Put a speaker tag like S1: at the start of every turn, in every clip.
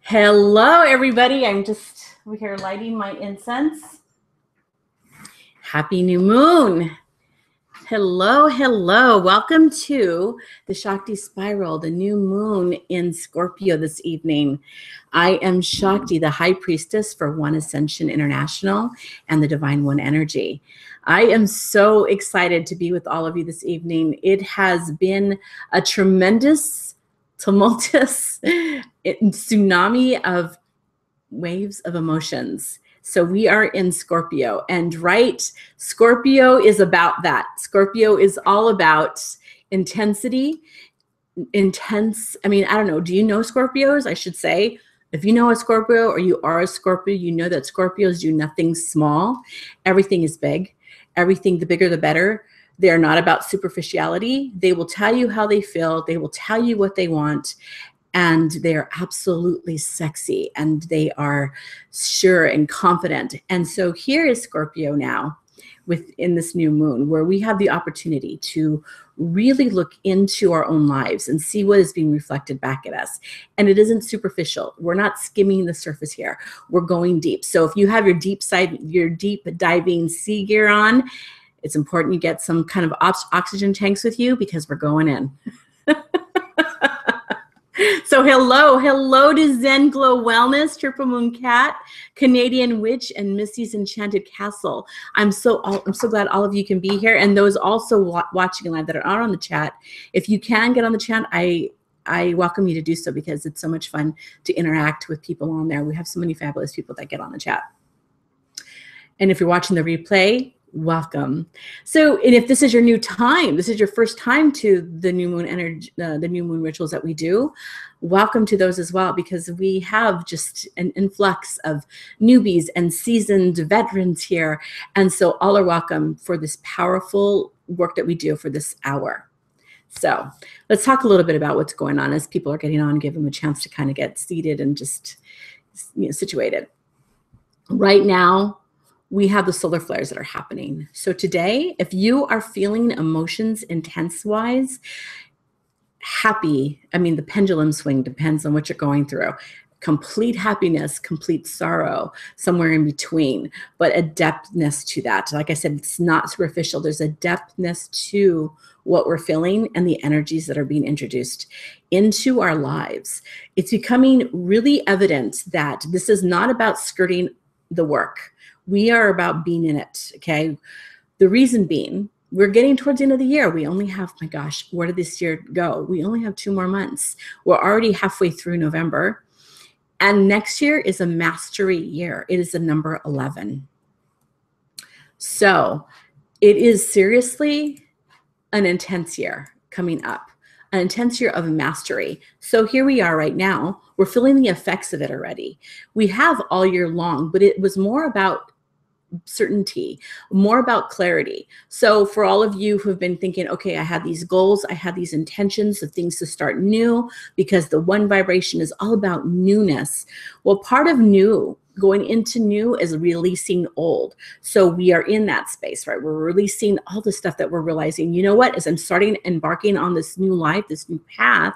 S1: Hello, everybody. I'm just over here lighting my incense. Happy new moon. Hello, hello. Welcome to the Shakti Spiral, the new moon in Scorpio this evening. I am Shakti, the High Priestess for One Ascension International and the Divine One Energy. I am so excited to be with all of you this evening. It has been a tremendous, tumultuous tsunami of waves of emotions. So we are in Scorpio, and Scorpio is about that. Scorpio is all about intensity, I don't know. Do you know Scorpios? I should say, if you know a Scorpio or you are a Scorpio, you know that Scorpios do nothing small. Everything is big. Everything, the bigger, the better. They are not about superficiality. They will tell you how they feel. They will tell you what they want. And they are absolutely sexy, and they are sure and confident. And so here is Scorpio now within this new moon, where we have the opportunity to really look into our own lives and see what is being reflected back at us. And it isn't superficial. We're not skimming the surface here. We're going deep. So if you have your deep diving sea gear on, it's important you get some kind of oxygen tanks with you, because we're going in. So hello to Zen Glow Wellness, Triple Moon Cat, Canadian Witch, and Missy's Enchanted Castle. I'm so glad all of you can be here, and those also watching live that are on the chat. If you can get on the chat, I welcome you to do so, because it's so much fun to interact with people on there. We have so many fabulous people that get on the chat. And if you're watching the replay, welcome. So, and if this is your new time, this is your first time to the new moon energy, the new moon rituals that we do, welcome to those as well, because we have just an influx of newbies and seasoned veterans here. And so all are welcome for this powerful work that we do for this hour. So let's talk a little bit about what's going on as people are getting on, give them a chance to kind of get seated and just, situated. Right now, we have the solar flares that are happening. So today, if you are feeling emotions intense-wise, the pendulum swing depends on what you're going through. Complete happiness, complete sorrow, somewhere in between, but a depthness to that. Like I said, it's not superficial. There's a depthness to what we're feeling and the energies that are being introduced into our lives. It's becoming really evident that this is not about skirting the work. We are about being in it, okay? The reason being, we're getting towards the end of the year. We only have, my gosh, where did this year go? We only have 2 more months. We're already halfway through November. And next year is a mastery year. It is the number 11. So it is seriously an intense year coming up, an intense year of mastery. So here we are right now. We're feeling the effects of it already. We have all year long, but it was more about certainty, more about clarity. So for all of you who have been thinking, okay, I had these goals, I had these intentions of things to start new, because the one vibration is all about newness. Well, part of new, going into new, is releasing old. So we are in that space, right? We're releasing all the stuff that we're realizing, you know what, as I'm embarking on this new life, this new path,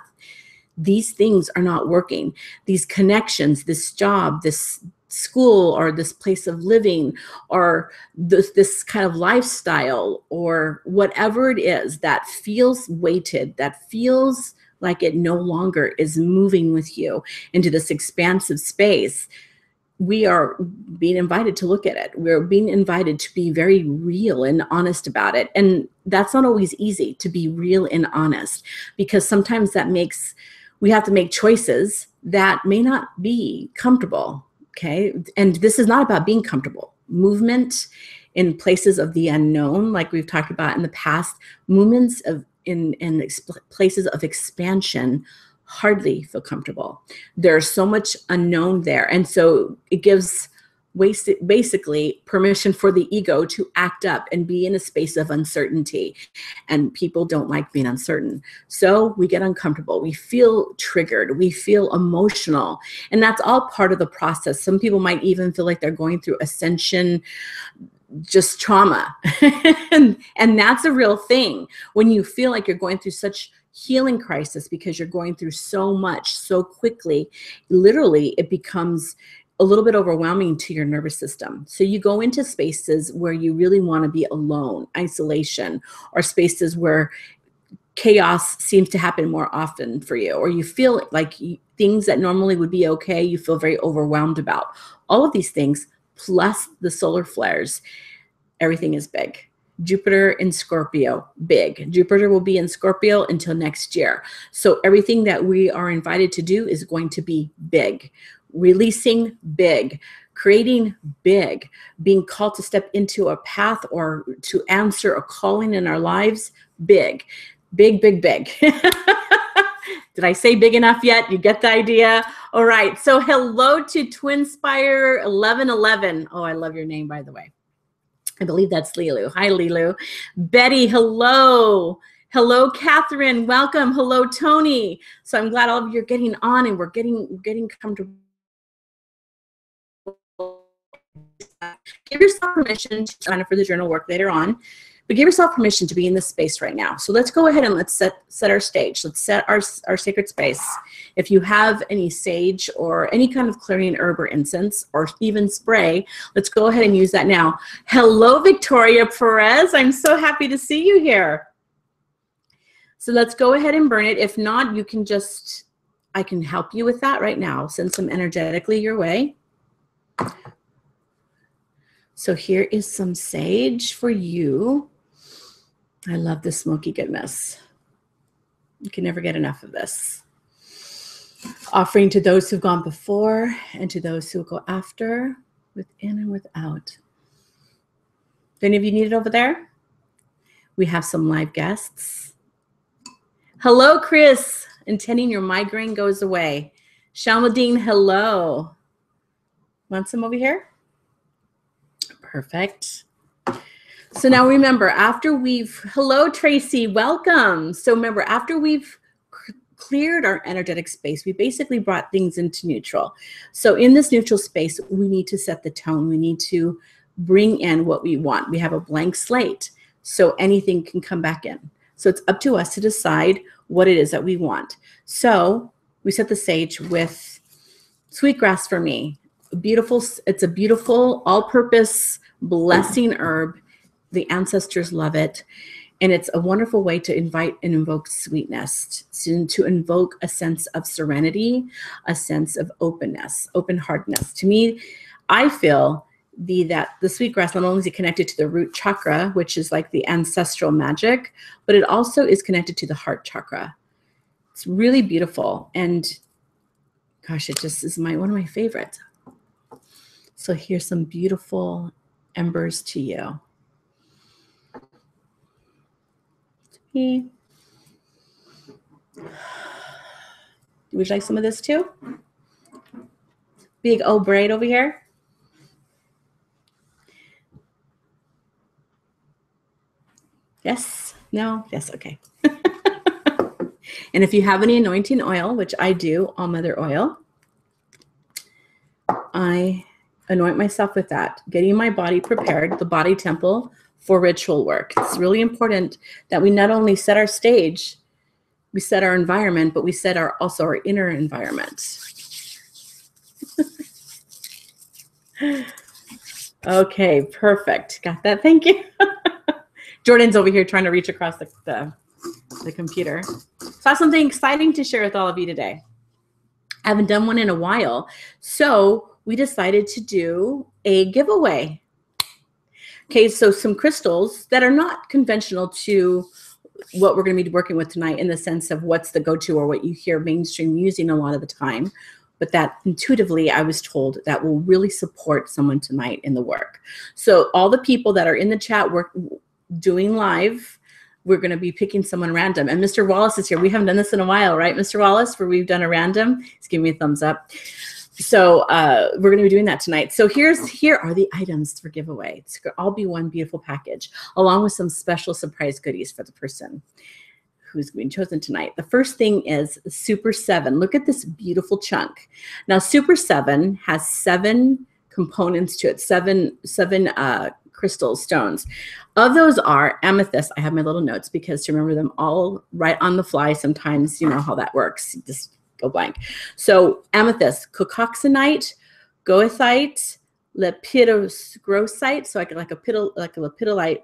S1: these things are not working. These connections, this job, this school, or this place of living, or this kind of lifestyle, or whatever it is that feels weighted, that feels like it no longer is moving with you into this expansive space. We are being invited to look at it. We're being invited to be very real and honest about it. And that's not always easy, to be real and honest, because sometimes we have to make choices that may not be comfortable. Okay. And this is not about being comfortable. Movement in places of the unknown, like we've talked about in the past, movements in places of expansion hardly feel comfortable. There's so much unknown there. And so it gives basically permission for the ego to act up and be in a space of uncertainty. And people don't like being uncertain. So we get uncomfortable. We feel triggered. We feel emotional. And that's all part of the process. Some people might even feel like they're going through ascension, just trauma. and that's a real thing. When you feel like you're going through such healing crisis because you're going through so much so quickly. Literally, it becomes a little bit overwhelming to your nervous system. So you go into spaces where you really want to be alone, isolation, or spaces where chaos seems to happen more often for you, or you feel like things that normally would be okay, you feel very overwhelmed about. All of these things, plus the solar flares, everything is big. Jupiter in Scorpio, big. Jupiter will be in Scorpio until next year. So everything that we are invited to do is going to be big. Releasing big, creating big, being called to step into a path or to answer a calling in our lives, big. Big, big, big. Did I say big enough yet? You get the idea? All right. So hello to Twinspire 1111. Oh, I love your name, by the way. I believe that's Lilu. Hi, Lilu. Betty, hello. Hello, Catherine. Welcome. Hello, Tony. So I'm glad all of you are getting on and we're getting comfortable. Give yourself permission to sign up for the journal work later on. But give yourself permission to be in this space right now. So let's go ahead and let's set our stage. Let's set our sacred space. If you have any sage or any kind of clearing herb or incense or even spray, let's go ahead and use that now. Hello, Victoria Perez. I'm so happy to see you here. So let's go ahead and burn it. If not, you can just, I can help you with that right now. Send some energetically your way. So here is some sage for you. I love the smoky goodness. You can never get enough of this. Offering to those who've gone before and to those who will go after, within and without. Do any of you need it over there? We have some live guests. Hello, Chris. Intending your migraine goes away. Shalmadine, hello. Want some over here? Perfect. So now remember, after we've, hello, Tracy, welcome. So remember, after we've cleared our energetic space, we basically brought things into neutral. So in this neutral space, we need to set the tone. We need to bring in what we want. We have a blank slate, so anything can come back in. So it's up to us to decide what it is that we want. So we set the sage with sweetgrass for me. Beautiful, it's a beautiful all-purpose blessing herb. The ancestors love it. And it's a wonderful way to invite and invoke sweetness, to invoke a sense of serenity, a sense of openness, open-heartedness. To me, I feel that the sweetgrass not only is connected to the root chakra, which is like the ancestral magic, but it also is connected to the heart chakra. It's really beautiful. And gosh, it just is one of my favorites. So here's some beautiful embers to you. Would you like some of this too? Big old braid over here. Yes? No? Yes, okay. And if you have any anointing oil, which I do, all mother oil, I anoint myself with that, getting my body prepared, the body temple, for ritual work. It's really important that we not only set our stage, we set our environment, but we set also our inner environment. Okay, perfect. Got that? Thank you. Jordan's over here trying to reach across the computer. So I have something exciting to share with all of you today. I haven't done one in a while, so we decided to do a giveaway. Okay, so some crystals that are not conventional to what we're going to be working with tonight in the sense of what's the go-to or what you hear mainstream using a lot of the time, but that intuitively I was told that will really support someone tonight in the work. So all the people that are in the chat doing live, we're going to be picking someone random. And Mr. Wallace is here. We haven't done this in a while, right, Mr. Wallace, where we've done a random? He's giving me a thumbs up. So we're going to be doing that tonight. So here are the items for giveaway. It's going to all be one beautiful package, along with some special surprise goodies for the person who's being chosen tonight. The first thing is Super 7. Look at this beautiful chunk. Now, Super 7 has 7 components to it, seven crystals, stones. Of those are amethyst. I have my little notes because to remember them all right on the fly, sometimes you know how that works. Just go blank. So amethyst, coccoxanite, goethite, lepidosgrosite, so like a lepidolite,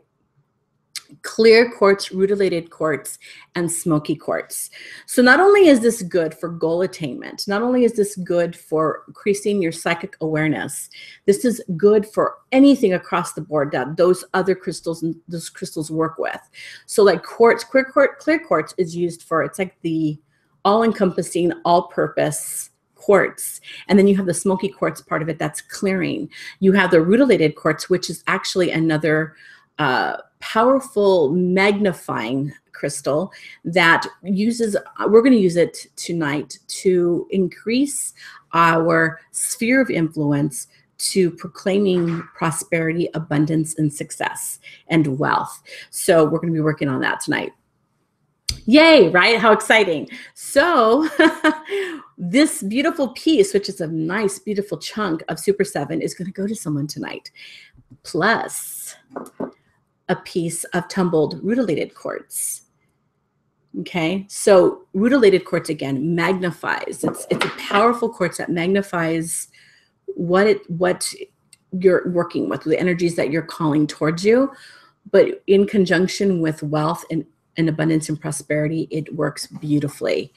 S1: clear quartz, rutilated quartz, and smoky quartz. So not only is this good for goal attainment, not only is this good for increasing your psychic awareness, this is good for anything across the board that those other crystals and those crystals work with. So like quartz, clear quartz is used for, it's like the all-encompassing, all-purpose quartz. And then you have the smoky quartz part of it that's clearing. You have the rutilated quartz, which is actually another powerful magnifying crystal that uses, we're going to use it tonight to increase our sphere of influence to proclaiming prosperity, abundance, and success and wealth. So we're going to be working on that tonight. Yay, right? How exciting. So this beautiful piece, which is a nice, beautiful chunk of Super 7, is going to go to someone tonight. Plus a piece of tumbled rutilated quartz. Okay, so rutilated quartz again magnifies. It's a powerful quartz that magnifies what you're working with, the energies that you're calling towards you, but in conjunction with wealth and abundance and prosperity, it works beautifully.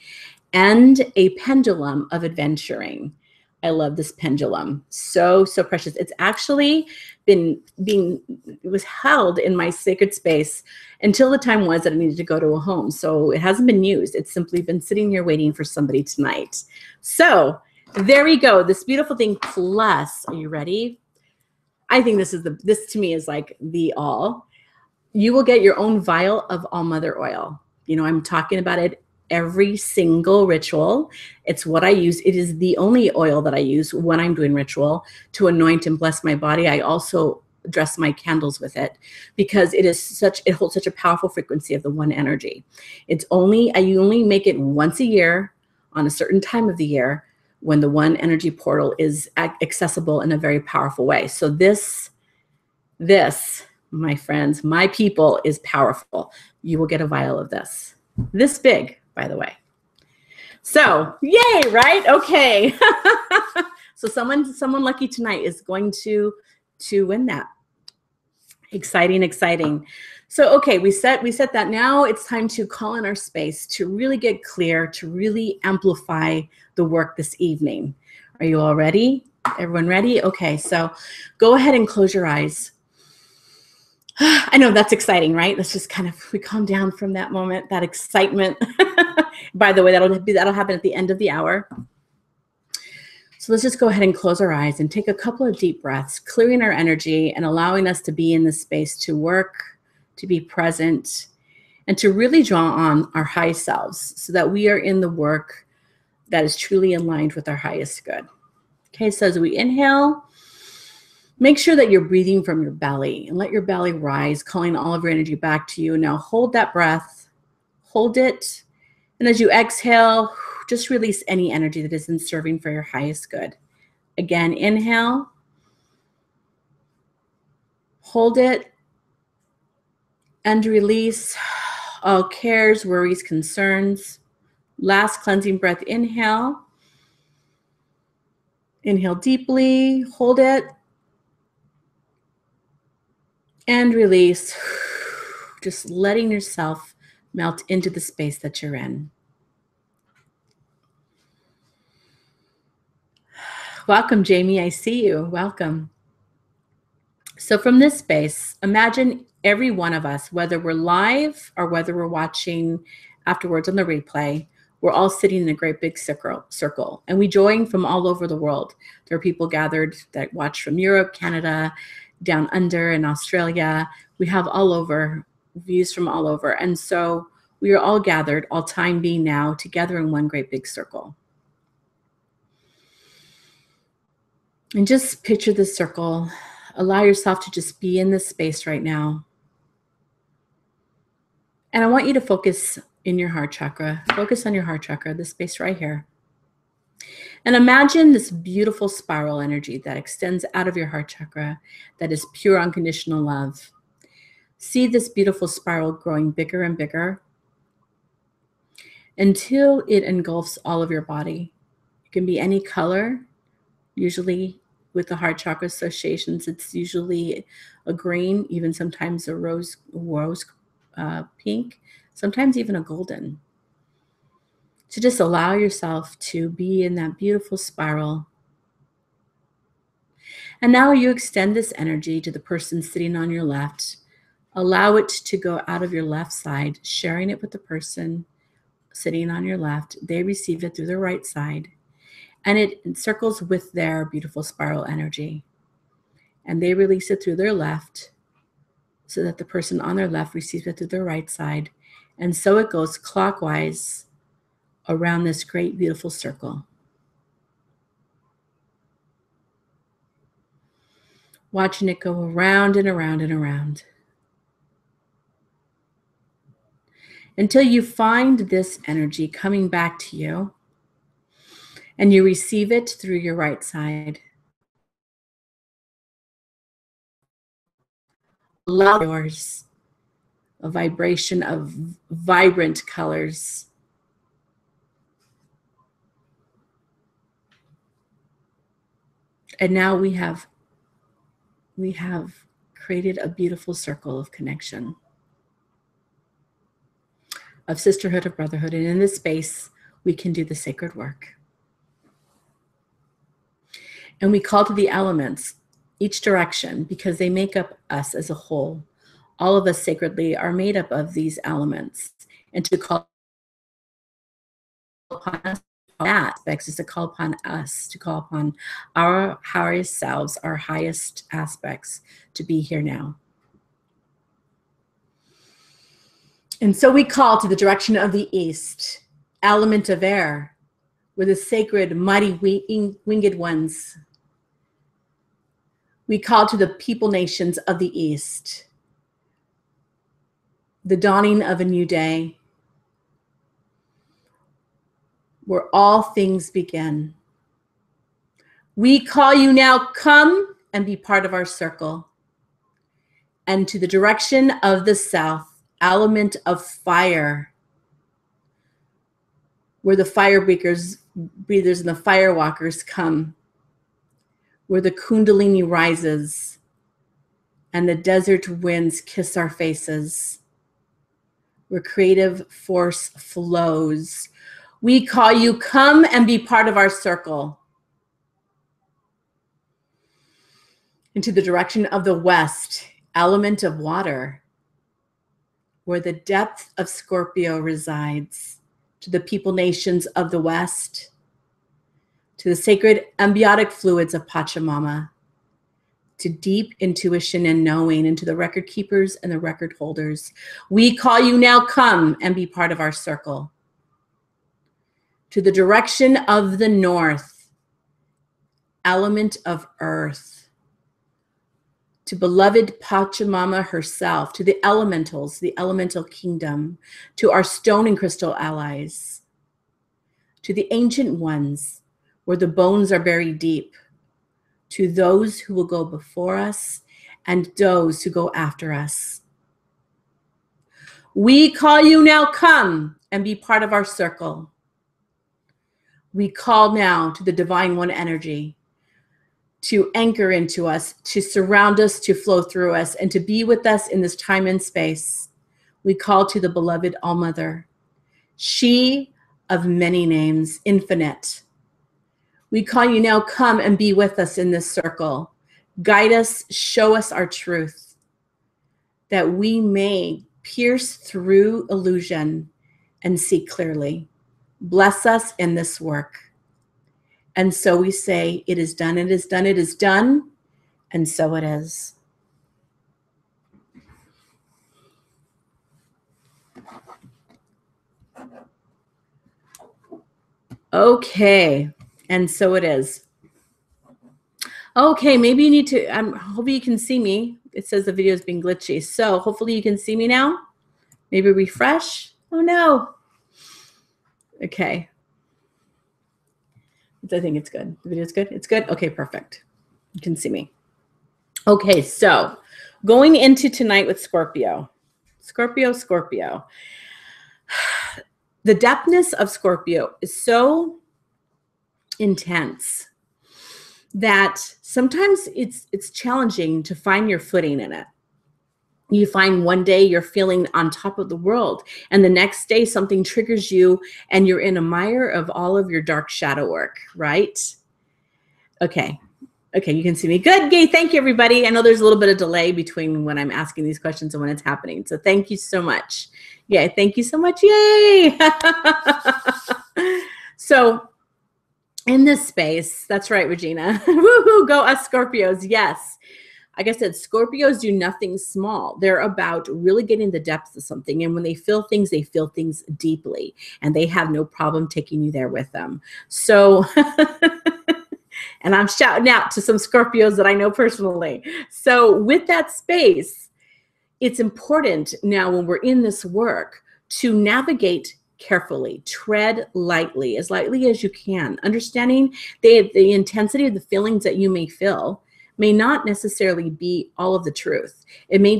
S1: And a pendulum of adventuring. I love this pendulum. So precious. It's actually it was held in my sacred space until the time was that it needed to go to a home. So it hasn't been used. It's simply been sitting here waiting for somebody tonight. So there we go. This beautiful thing. Plus, are you ready? I think this to me is like the all. You will get your own vial of all mother oil. You know, I'm talking about it every single ritual. It's what I use. It is the only oil that I use when I'm doing ritual to anoint and bless my body. I also dress my candles with it because it holds such a powerful frequency of the one energy. You only make it once a year on a certain time of the year when the one energy portal is accessible in a very powerful way. So this, my friends, my people, is powerful. You will get a vial of this big, by the way. So yay, right? Okay. So someone lucky tonight is going to win that. Exciting. So, okay, we set that. Now it's time to call in our space to really get clear, to really amplify the work this evening. Are you all ready? Everyone ready? Okay, so go ahead and close your eyes. I know that's exciting, right? Let's just we calm down from that moment, that excitement. By the way, that'll happen at the end of the hour. So let's just go ahead and close our eyes and take a couple of deep breaths, clearing our energy and allowing us to be in this space to work, to be present, and to really draw on our high selves so that we are in the work that is truly aligned with our highest good. Okay, so as we inhale, make sure that you're breathing from your belly and let your belly rise, calling all of your energy back to you. Now hold that breath, hold it. And as you exhale, just release any energy that isn't serving for your highest good. Again, inhale, hold it, and release all cares, worries, concerns. Last cleansing breath, inhale. Inhale deeply, hold it, and release. Just letting yourself melt into the space that you're in. Welcome, Jamie. I see you. Welcome. So from this space, imagine every one of us, whether we're live or whether we're watching afterwards on the replay, we're all sitting in a great big circle. And we join from all over the world. There are people gathered that watch from Europe, Canada, down under, and Australia. We have all over, views from all over. And so we are all gathered, all time being now, together in one great big circle. And just picture the circle. Allow yourself to just be in this space right now. And I want you to focus in your heart chakra. Focus on your heart chakra, this space right here. And imagine this beautiful spiral energy that extends out of your heart chakra that is pure unconditional love. See this beautiful spiral growing bigger and bigger until it engulfs all of your body. It can be any color. Usually with the heart chakra associations, it's usually a green, even sometimes a rose pink, sometimes even a golden. So just allow yourself to be in that beautiful spiral. And now you extend this energy to the person sitting on your left. Allow it to go out of your left side, sharing it with the person sitting on your left. They receive it through their right side, and it circles with their beautiful spiral energy. And they release it through their left so that the person on their left receives it through their right side. And so it goes clockwise around this great, beautiful circle. Watching it go around and around and around, until you find this energy coming back to you and you receive it through your right side. Allow yours a vibration of vibrant colors. And now we have created a beautiful circle of connection, of sisterhood, of brotherhood. And in this space, we can do the sacred work. And we call to the elements, each direction, because they make up us as a whole. All of us sacredly are made up of these elements. And to call upon us, aspects is to call upon us, to call upon our highest selves, our highest aspects, to be here now. And so we call to the direction of the east, element of air, where the sacred, mighty winged ones. We call to the people nations of the east, the dawning of a new day, where all things begin. We call you now, come and be part of our circle. And to the direction of the south, element of fire, where the fire breathers and the fire walkers come, where the kundalini rises and the desert winds kiss our faces, where creative force flows. We call you, come and be part of our circle. Into the direction of the west, element of water, where the depth of Scorpio resides, to the people nations of the west, to the sacred embiotic fluids of Pachamama, to deep intuition and knowing, and to the record keepers and the record holders. We call you now, come and be part of our circle. To the direction of the north, element of earth, to beloved Pachamama herself, to the elementals, the elemental kingdom, to our stone and crystal allies, to the ancient ones, where the bones are buried deep, to those who will go before us and those who go after us. We call you now, come and be part of our circle. We call now to the divine one energy to anchor into us, to surround us, to flow through us, and to be with us in this time and space. We call to the beloved All-Mother, she of many names, infinite. We call you now, come and be with us in this circle. Guide us, show us our truth, that we may pierce through illusion and see clearly. Bless us in this work. And so we say, it is done, it is done, it is done, and so it is. Okay, and so it is. Okay, maybe you need to, hopefully you can see me. It says the video is being glitchy. So hopefully you can see me now. Maybe refresh. Oh no. Okay. I think it's good. The video's good? It's good? Okay, perfect. You can see me. Okay, so going into tonight with Scorpio. Scorpio. The depthness of Scorpio is so intense that sometimes it's challenging to find your footing in it. You find one day you're feeling on top of the world, and the next day something triggers you and you're in a mire of all of your dark shadow work, right? Okay, you can see me. Good, Gay. Thank you, everybody. I know there's a little bit of delay between when I'm asking these questions and when it's happening. So thank you so much. Yeah, thank you so much. Yay. So in this space, that's right, Regina. Woohoo, go us Scorpios. Yes. Like I said, Scorpios do nothing small. They're about really getting the depth of something. And when they feel things deeply, and they have no problem taking you there with them. So, and I'm shouting out to some Scorpios that I know personally. So with that space, it's important now when we're in this work to navigate carefully, tread lightly as you can, understanding the intensity of the feelings that you may feel may not necessarily be all of the truth. It may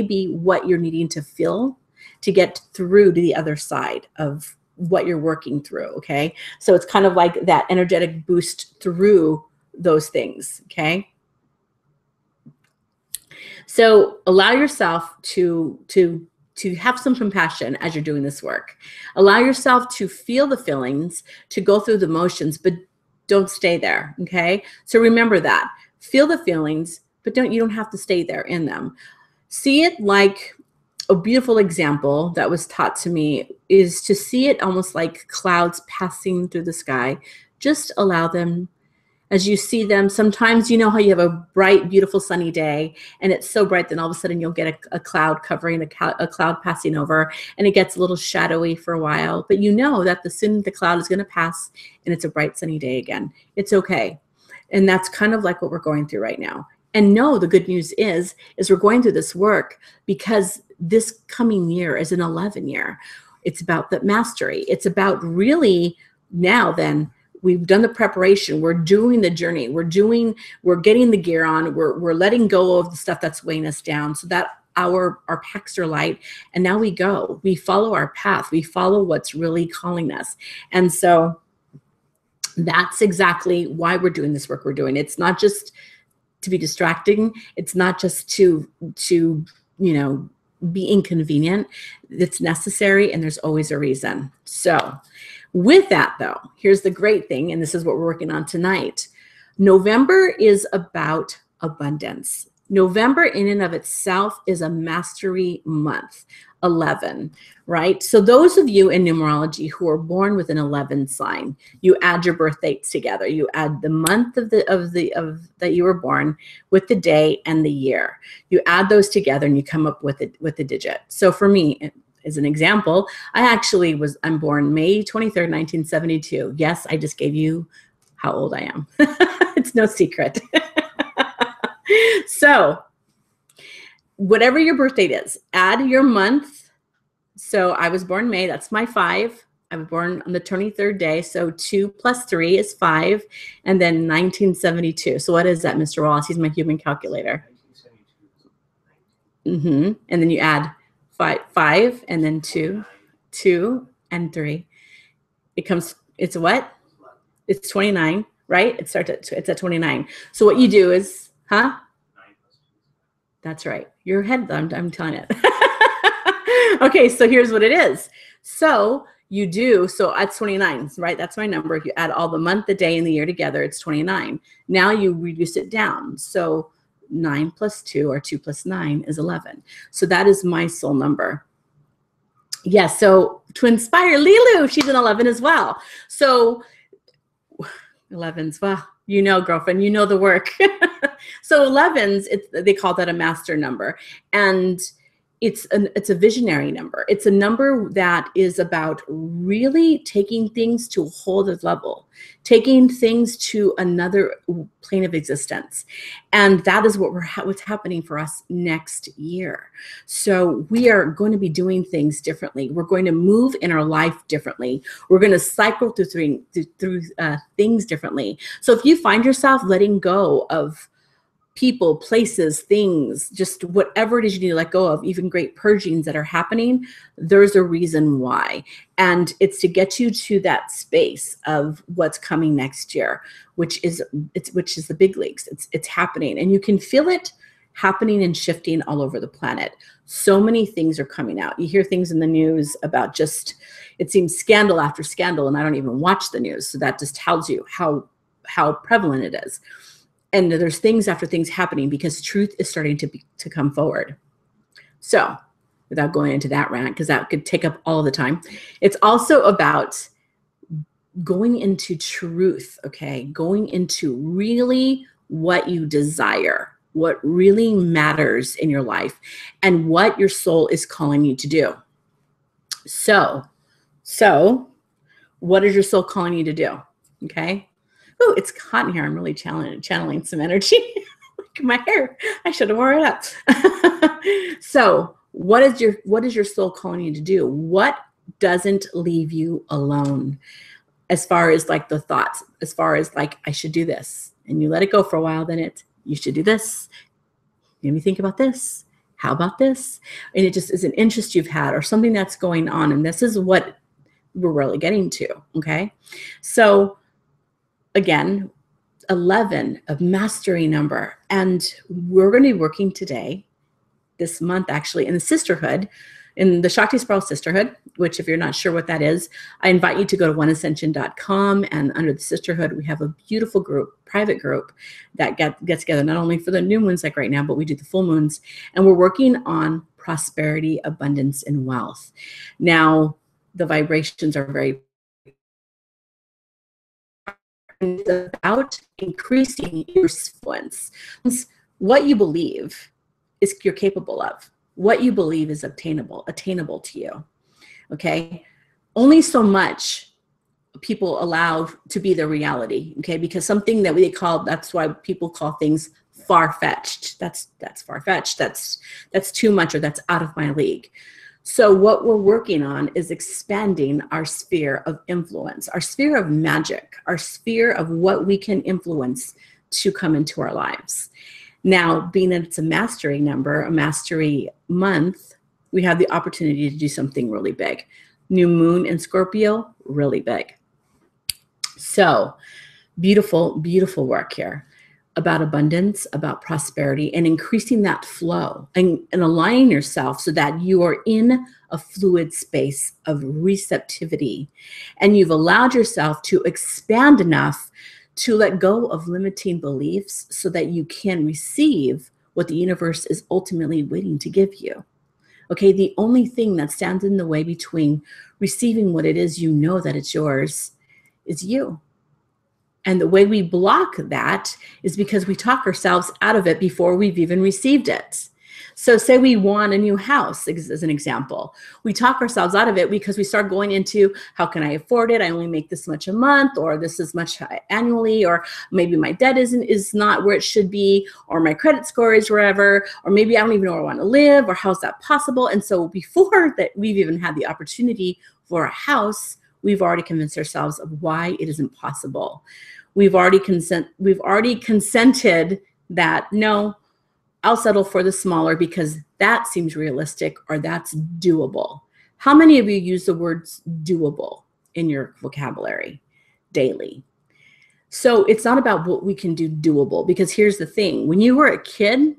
S1: be what you're needing to feel to get through to the other side of what you're working through, okay? So it's kind of like that energetic boost through those things, okay? So allow yourself to have some compassion as you're doing this work. Allow yourself to feel the feelings, to go through the motions, but don't stay there, okay? So remember that. Feel the feelings, but you don't have to stay there in them. See it like a beautiful example that was taught to me is to see it almost like clouds passing through the sky. Just allow them as you see them. Sometimes you know how you have a bright, beautiful, sunny day, and it's so bright, then all of a sudden you'll get a cloud covering, a cloud passing over, and it gets a little shadowy for a while. But you know that soon the cloud is going to pass, and it's a bright, sunny day again. It's okay. And that's kind of like what we're going through right now. And no, the good news is we're going through this work because this coming year is an 11 year. It's about the mastery. It's about really now then, we've done the preparation. We're doing the journey. We're getting the gear on. We're letting go of the stuff that's weighing us down so that our packs are light. And now we go. We follow our path. We follow what's really calling us. And so that's exactly why we're doing this work we're doing. It's not just to be distracting. It's not just to be inconvenient. It's necessary, and there's always a reason. So with that, though, here's the great thing, and this is what we're working on tonight. November is about abundance. November in and of itself is a mastery month, 11, right? So those of you in numerology who are born with an 11 sign, you add your birth dates together. You add the month that you were born with the day and the year. You add those together and you come up with the digit. So for me, as an example, I'm born May 23rd, 1972. Yes, I just gave you how old I am. It's no secret. So whatever your birth date is, add your month. So I was born May, that's my 5. I was born on the 23rd day. So 2 plus 3 is 5. And then 1972. So what is that, Mr. Wallace? He's my human calculator. And then you add 5 and then 2 and 3. It's what? It's 29, right? It's at 29. So what you do is, That's right. Your head, I'm telling it. Okay, so here's what it is. So that's 29, right? That's my number. If you add all the month, the day, and the year together, it's 29. Now you reduce it down. So 9 plus 2 or 2 plus 9 is 11. So that is my soul number. Yes, so to inspire Lilu, she's an 11 as well. So 11s, well, girlfriend, the work. So 11s, they call that a master number. And it's a visionary number. It's a number that is about really taking things to a whole other level, taking things to another plane of existence. And that is what's happening for us next year. So we are going to be doing things differently. We're going to move in our life differently. We're going to cycle through things differently. So if you find yourself letting go of people, places, things, just whatever it is you need to let go of, even great purgings that are happening, there's a reason why. And it's to get you to that space of what's coming next year, which is the big leagues. It's happening, and you can feel it happening and shifting all over the planet. So many things are coming out. You hear things in the news about just, it seems scandal after scandal, and I don't even watch the news. So that just tells you how prevalent it is. And there's things after things happening because truth is starting to come forward. So without going into that rant, because that could take up all the time, it's also about going into truth, okay? Going into really what you desire, what really matters in your life, and what your soul is calling you to do. So what is your soul calling you to do, okay? Oh, it's hot in here. I'm really channeling some energy. Look at my hair. I should have worn it up. So what is your soul calling you to do? What doesn't leave you alone? As far as like the thoughts, as far as like, I should do this. And you let it go for a while, then you should do this. Maybe think about this. How about this? And it just is an interest you've had or something that's going on. And this is what we're really getting to, okay? So again, 11, a mastery number. And we're going to be working today, this month actually, in the sisterhood, in the Shakti Spiral Sisterhood, which if you're not sure what that is, I invite you to go to oneascension.com, and under the sisterhood, we have a beautiful group, private group that gets together not only for the new moons like right now, but we do the full moons, and we're working on prosperity, abundance, and wealth. Now, the vibrations are very about increasing your influence. What you believe is you're capable of. What you believe is attainable to you. Okay? Only so much people allow to be their reality. Okay? Because something that that's why people call things far-fetched. That's far-fetched. That's too much, or that's out of my league. So what we're working on is expanding our sphere of influence, our sphere of magic, our sphere of what we can influence to come into our lives. Now, being that it's a mastery number, a mastery month, we have the opportunity to do something really big. New moon in Scorpio, really big. So beautiful, beautiful work here about abundance, about prosperity, and increasing that flow and aligning yourself so that you are in a fluid space of receptivity. And you've allowed yourself to expand enough to let go of limiting beliefs so that you can receive what the universe is ultimately waiting to give you. Okay, the only thing that stands in the way between receiving what it is you know that it's yours is you. And the way we block that is because we talk ourselves out of it before we've even received it. So say we want a new house, as an example. We talk ourselves out of it because we start going into, how can I afford it? I only make this much a month, or this is much annually, or maybe my debt is not where it should be, or my credit score is wherever, or maybe I don't even know where I want to live, or how's that possible? And so before that we've even had the opportunity for a house, we've already convinced ourselves of why it isn't possible. We've already consented that, no, I'll settle for the smaller because that seems realistic, or that's doable. How many of you use the words doable in your vocabulary daily? So it's not about what we can do doable, because here's the thing. When you were a kid, and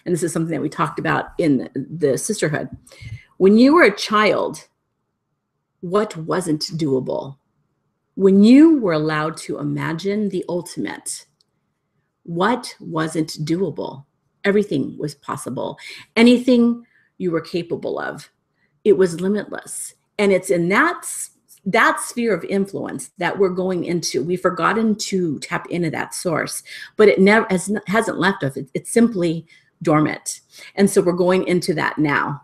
S1: this is something that we talked about in the sisterhood, when you were a child, what wasn't doable? When you were allowed to imagine the ultimate, what wasn't doable? Everything was possible. Anything you were capable of, it was limitless. And it's in that sphere of influence that we're going into. We've forgotten to tap into that source, but it never hasn't left us. It's simply dormant. And so we're going into that now.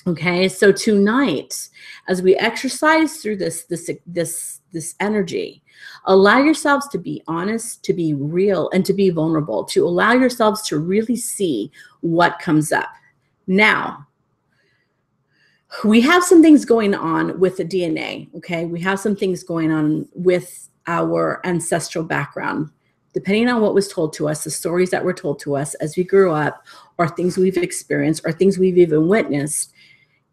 S1: Okay, so tonight, as we exercise through this energy, allow yourselves to be honest, to be real, and to be vulnerable, to allow yourselves to really see what comes up. Now, we have some things going on with the DNA, okay? We have some things going on with our ancestral background. Depending on what was told to us, the stories that were told to us as we grew up, or things we've experienced, or things we've even witnessed,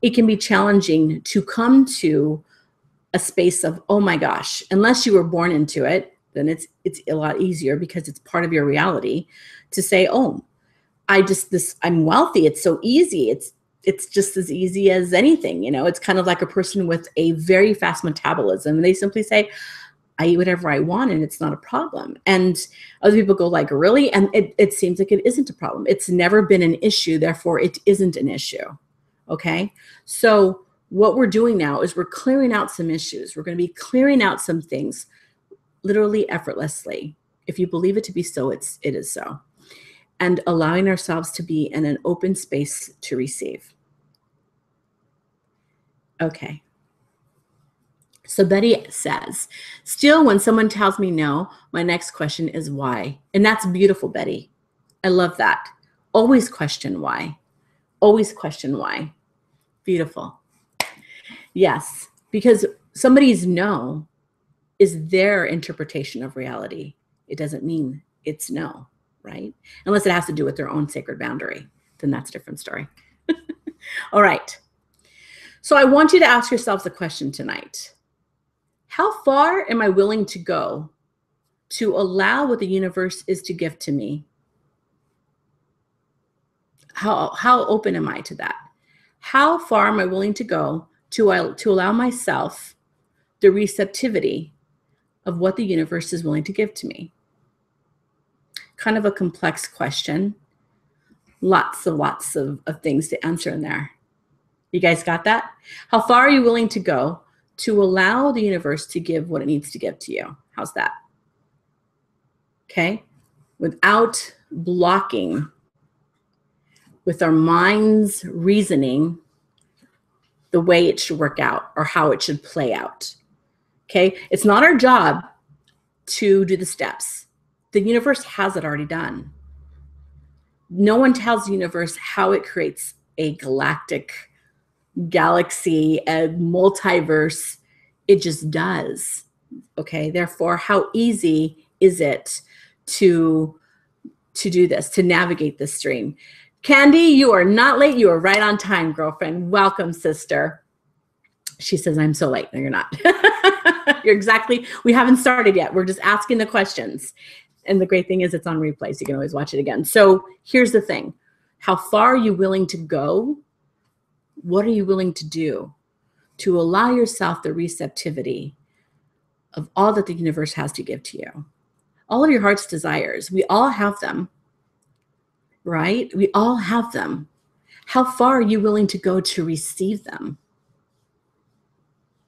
S1: it can be challenging to come to a space of, oh my gosh, unless you were born into it, then it's a lot easier because it's part of your reality to say, oh, I'm wealthy. It's so easy. It's just as easy as anything. You know, it's kind of like a person with a very fast metabolism. And they simply say, I eat whatever I want and it's not a problem. And other people go like, really? And it seems like it isn't a problem. It's never been an issue. Therefore, it isn't an issue. Okay. So what we're doing now is we're clearing out some issues. We're going to be clearing out some things literally effortlessly. If you believe it to be so, it is so. And allowing ourselves to be in an open space to receive. Okay. So Betty says, still when someone tells me no, my next question is why? And that's beautiful, Betty. I love that. Always question why. Always question why. Beautiful. Yes, because somebody's no is their interpretation of reality. It doesn't mean it's no, right? Unless it has to do with their own sacred boundary. Then that's a different story. All right. So I want you to ask yourselves a question tonight. How far am I willing to go to allow what the universe is to give to me? How open am I to that? How far am I willing to go to allow myself the receptivity of what the universe is willing to give to me? Kind of a complex question. Lots of things to answer in there. You guys got that? How far are you willing to go to allow the universe to give what it needs to give to you? How's that? Okay? Without blocking, with our mind's reasoning, the way it should work out or how it should play out. Okay? It's not our job to do the steps. The universe has it already done. No one tells the universe how it creates a galactic galaxy, a multiverse. It just does. Okay? Therefore, how easy is it to do this, to navigate this stream? Candy, you are not late. You are right on time, girlfriend. Welcome, sister. She says, I'm so late. No, you're not. You're exactly, we haven't started yet. We're just asking the questions. And the great thing is it's on replay, so you can always watch it again. So here's the thing. How far are you willing to go? What are you willing to do to allow yourself the receptivity of all that the universe has to give to you? All of your heart's desires, we all have them. Right? We all have them. How far are you willing to go to receive them?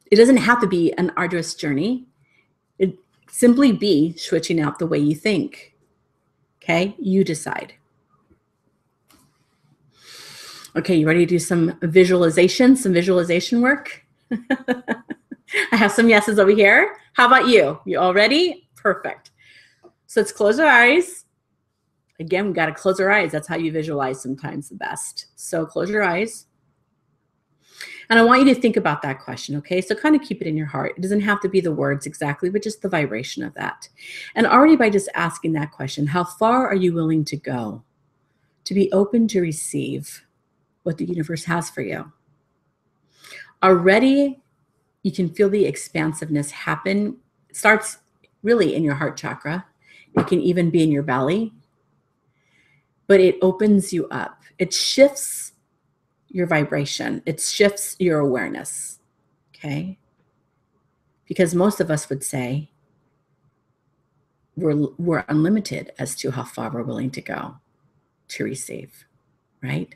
S1: It doesn't have to be an arduous journey. It simply be switching out the way you think. Okay? You decide. Okay, you ready to do some visualization work? I have some yeses over here. How about you? You all ready? Perfect. So let's close our eyes. Again, we got to close our eyes. That's how you visualize sometimes the best. So close your eyes. And I want you to think about that question, okay? So kind of keep it in your heart. It doesn't have to be the words exactly, but just the vibration of that. And already by just asking that question, how far are you willing to go to be open to receive what the universe has for you? Already, you can feel the expansiveness happen. It starts really in your heart chakra. It can even be in your belly. But it opens you up. It shifts your vibration. It shifts your awareness, okay? Because most of us would say we're unlimited as to how far we're willing to go to receive, right?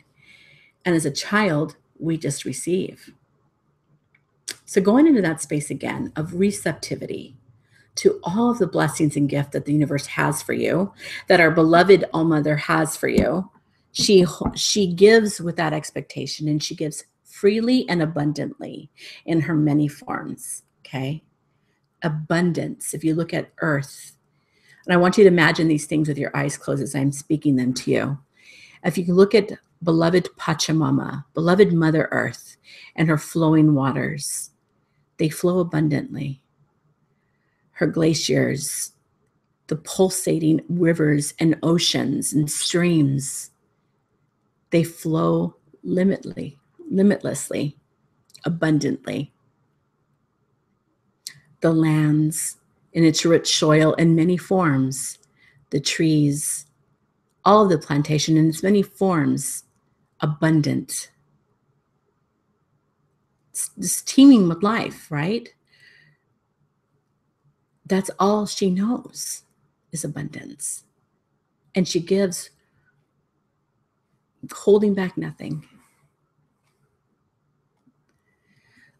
S1: And as a child, we just receive. So going into that space again of receptivity to all of the blessings and gifts that the universe has for you, that our beloved All-Mother has for you, She gives without expectation, and she gives freely and abundantly in her many forms, okay? Abundance. If you look at Earth, and I want you to imagine these things with your eyes closed as I'm speaking them to you. If you can look at beloved Pachamama, beloved Mother Earth, and her flowing waters, they flow abundantly. Her glaciers, the pulsating rivers and oceans and streams, they flow limitlessly, abundantly. The lands in its rich soil in many forms, the trees, all of the plantation in its many forms, abundant. It's teeming with life, right? That's all she knows is abundance. And she gives, holding back nothing.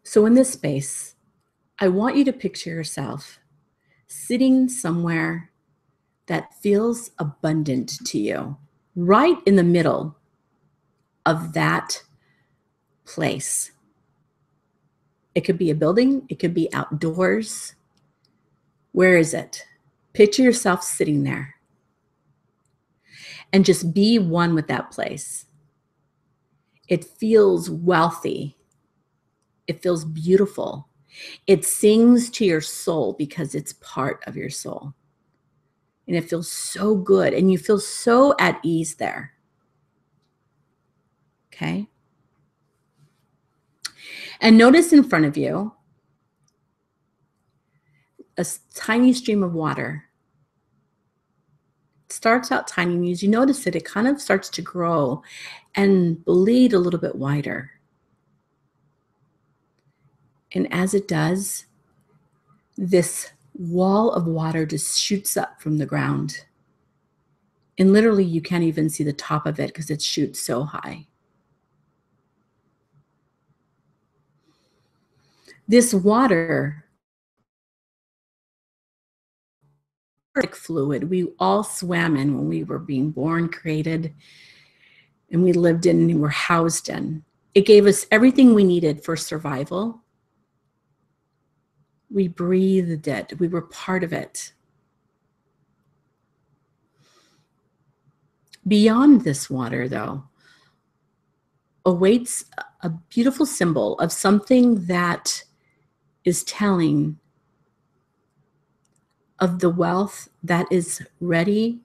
S1: So in this space, I want you to picture yourself sitting somewhere that feels abundant to you, right in the middle of that place. It could be a building, it could be outdoors. Where is it? Picture yourself sitting there and just be one with that place. It feels wealthy. It feels beautiful. It sings to your soul because it's part of your soul. And it feels so good, and you feel so at ease there. Okay? And notice in front of you a tiny stream of water. It starts out tiny, and as you notice it kind of starts to grow and bleed a little bit wider. And as it does, this wall of water just shoots up from the ground. And literally, you can't even see the top of it because it shoots so high. This water, like fluid, we all swam in when we were being born, created, and we lived in and were housed in. It gave us everything we needed for survival. We breathed it. We were part of it. Beyond this water, though, awaits a beautiful symbol of something that is telling of the wealth that is ready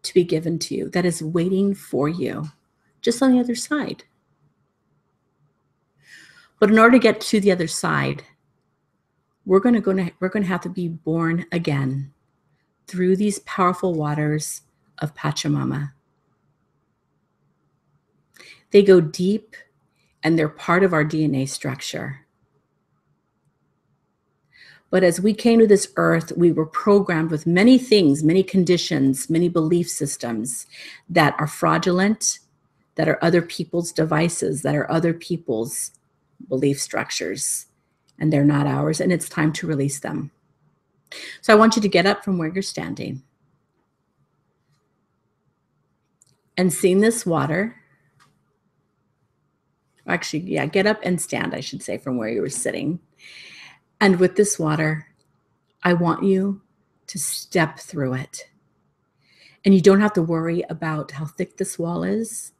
S1: to be given to you, that is waiting for you, just on the other side. But in order to get to the other side, we're going to have to be born again through these powerful waters of Pachamama. They go deep, and they're part of our DNA structure. But as we came to this earth, we were programmed with many things, many conditions, many belief systems that are fraudulent, that are other people's devices, that are other people's belief structures, and they're not ours, and it's time to release them. So I want you to get up from where you're standing and seeing this water. Actually, yeah, get up and stand, I should say, from where you were sitting. And with this water, I want you to step through it. And you don't have to worry about how thick this wall is,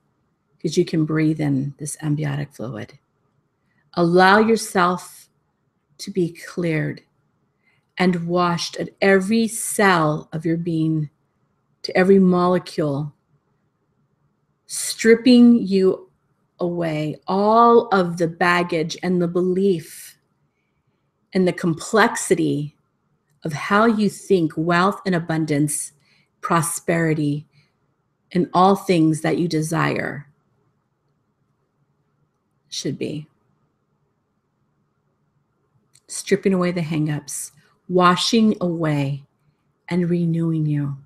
S1: because you can breathe in this amniotic fluid. Allow yourself to be cleared and washed at every cell of your being, to every molecule, stripping you away all of the baggage and the belief and the complexity of how you think wealth and abundance, prosperity, and all things that you desire should be. Stripping away the hang-ups, washing away and renewing you.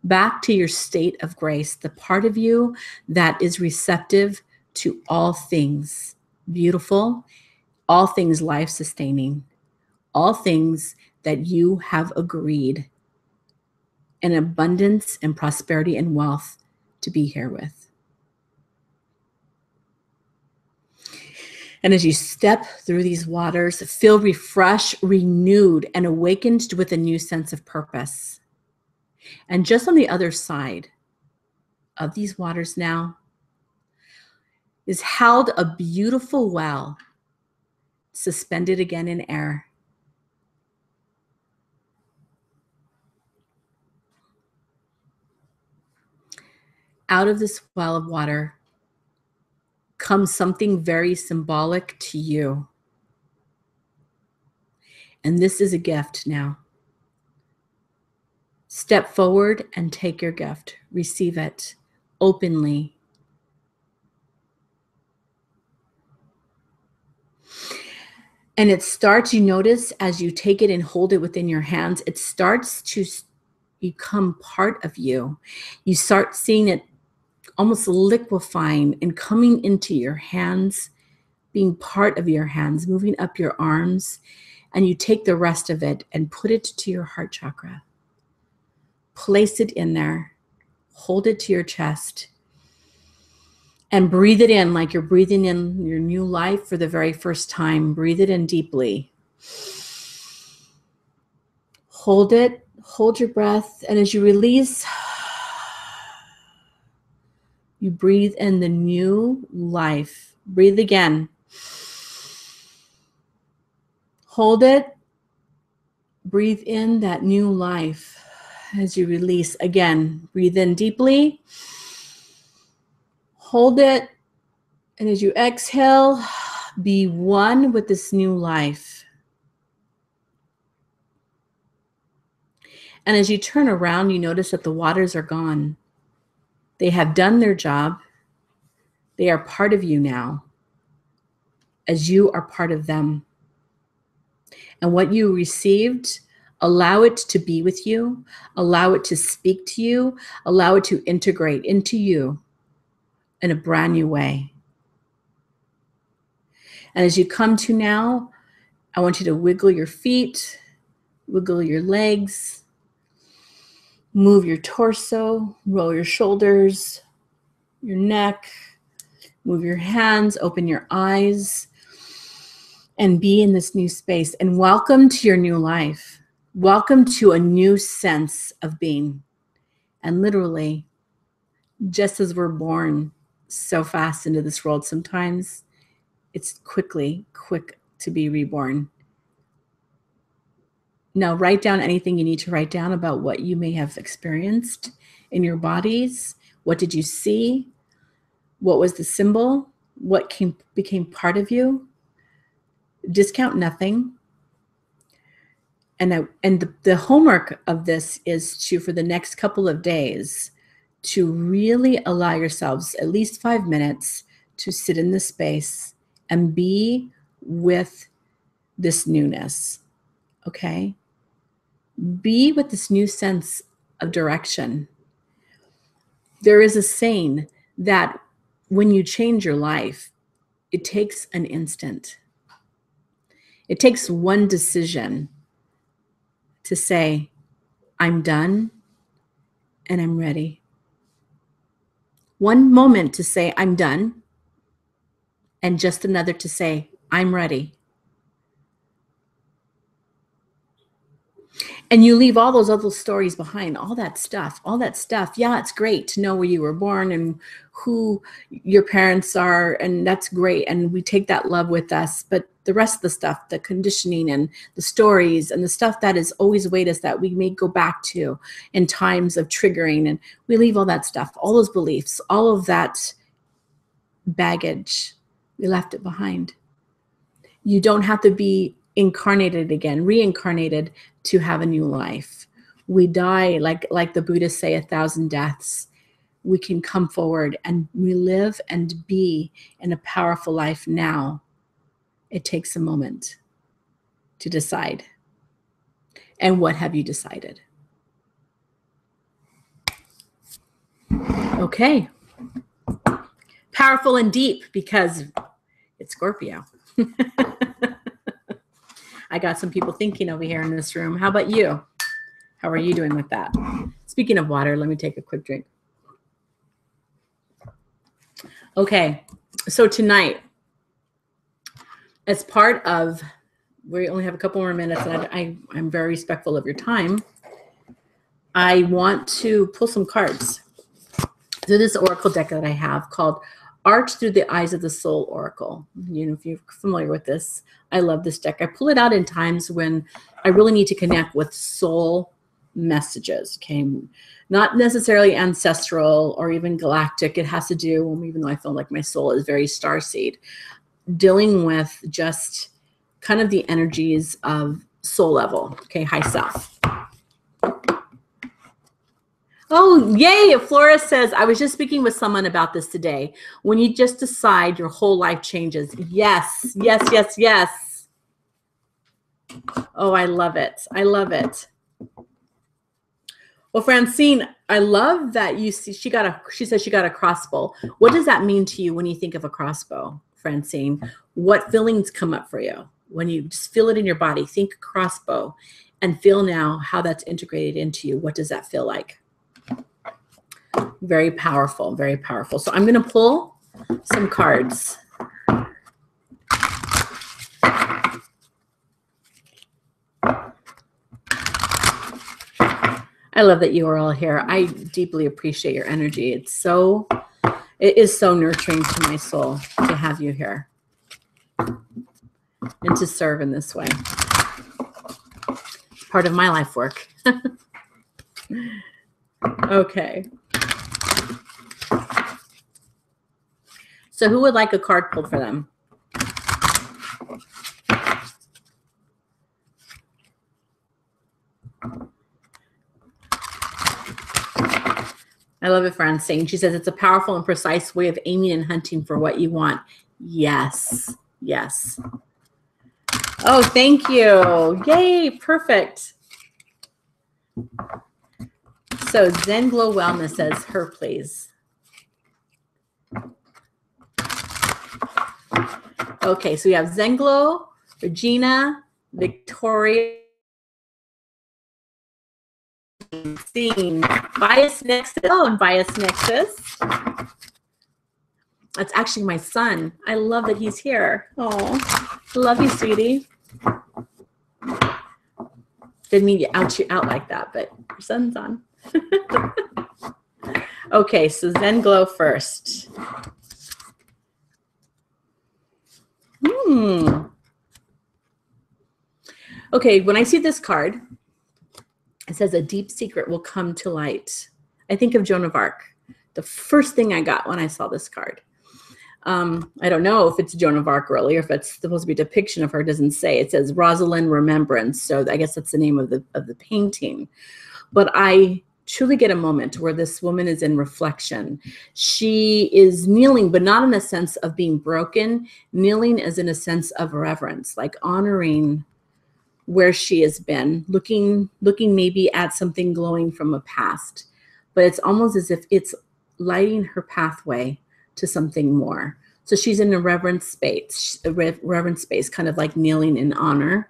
S1: Back to your state of grace, the part of you that is receptive to all things beautiful, all things life-sustaining, all things that you have agreed in abundance and prosperity and wealth to be here with. And as you step through these waters, feel refreshed, renewed, and awakened with a new sense of purpose. And just on the other side of these waters now is held a beautiful well, suspended again in air. Out of this well of water comes something very symbolic to you. And this is a gift now. Step forward and take your gift. Receive it openly. And it starts, you notice as you take it and hold it within your hands, it starts to become part of you. You start seeing it almost liquefying and coming into your hands, being part of your hands, moving up your arms, and you take the rest of it and put it to your heart chakra. Place it in there, hold it to your chest, and breathe it in like you're breathing in your new life for the very first time. Breathe it in deeply. Hold it, hold your breath, and as you release, you breathe in the new life. Breathe again. Hold it. Breathe in that new life. As you release again, breathe in deeply. Hold it. And as you exhale, be one with this new life. And as you turn around, you notice that the waters are gone. They have done their job. They are part of you now, as you are part of them. And what you received, allow it to be with you, allow it to speak to you, allow it to integrate into you in a brand new way. And as you come to now, I want you to wiggle your feet, wiggle your legs, move your torso, roll your shoulders, your neck, move your hands, open your eyes, and be in this new space. And welcome to your new life. Welcome to a new sense of being. And literally, just as we're born so fast into this world, sometimes it's quick to be reborn. Now, write down anything you need to write down about what you may have experienced in your bodies. What did you see? What was the symbol? What became part of you? Discount nothing. And the homework of this is to, for the next couple of days, to really allow yourselves at least 5 minutes to sit in this space and be with this newness, okay? Be with this new sense of direction. There is a saying that when you change your life, it takes an instant. It takes one decision to say, I'm done and I'm ready. One moment to say, I'm done, and just another to say, I'm ready. And you leave all those other stories behind, all that stuff. Yeah, it's great to know where you were born and who your parents are, and that's great. And we take that love with us. But the rest of the stuff, the conditioning and the stories and the stuff that has always weighed us, that we may go back to in times of triggering, and we leave all that stuff, all those beliefs, all of that baggage, we left it behind. You don't have to be reincarnated to have a new life. We die, like the Buddhists say, 1,000 deaths. We can come forward and we live and be in a powerful life now. It takes a moment to decide. And what have you decided? Okay. Powerful and deep, because it's Scorpio. I got some people thinking over here in this room. How about you? How are you doing with that? Speaking of water, let me take a quick drink. Okay, so tonight, as part of, we only have a couple more minutes, and I'm very respectful of your time. I want to pull some cards through this oracle deck that I have called Art Through the Eyes of the Soul Oracle. You know, if you're familiar with this, I love this deck. I pull it out in times when I really need to connect with soul messages. Okay, not necessarily ancestral or even galactic. It has to do, even though I feel like my soul is very starseed, dealing with just kind of the energies of soul level. Okay, high self. Oh, yay. Flora says, I was just speaking with someone about this today. When you just decide, your whole life changes. Yes, yes, yes, yes. Oh, I love it. I love it. Well, Francine, I love that you see, she says she got a crossbow. What does that mean to you when you think of a crossbow, Francine? What feelings come up for you? When you just feel it in your body, think crossbow and feel now how that's integrated into you. What does that feel like? Very powerful, very powerful. So I'm going to pull some cards. I love that you are all here. I deeply appreciate your energy. It is so nurturing to my soul to have you here and to serve in this way. It's part of my life work. Okay. So who would like a card pulled for them? I love it, Francine. She says, it's a powerful and precise way of aiming and hunting for what you want. Yes, yes. Oh, thank you. Yay, perfect. So Zen Glow Wellness says, her, please. Okay, so we have Zen Glow, Regina, Victoria, Bias Nexus. Oh, and Bias Nexus. That's actually my son. I love that he's here. Oh, love you, sweetie. Didn't mean to out you out like that, but your son's on. Okay, so Zen Glow first. Okay, when I see this card, it says a deep secret will come to light. I think of Joan of Arc. The first thing I got when I saw this card. I don't know if it's Joan of Arc really, or if it's supposed to be a depiction of her. It doesn't say. It says Rosalind Remembrance. So I guess that's the name of the painting. But I truly get a moment where this woman is in reflection. She is kneeling, but not in a sense of being broken. Kneeling as in a sense of reverence, like honoring where she has been, looking maybe at something glowing from a past. But it's almost as if it's lighting her pathway to something more. So she's in a reverence space, kind of like kneeling in honor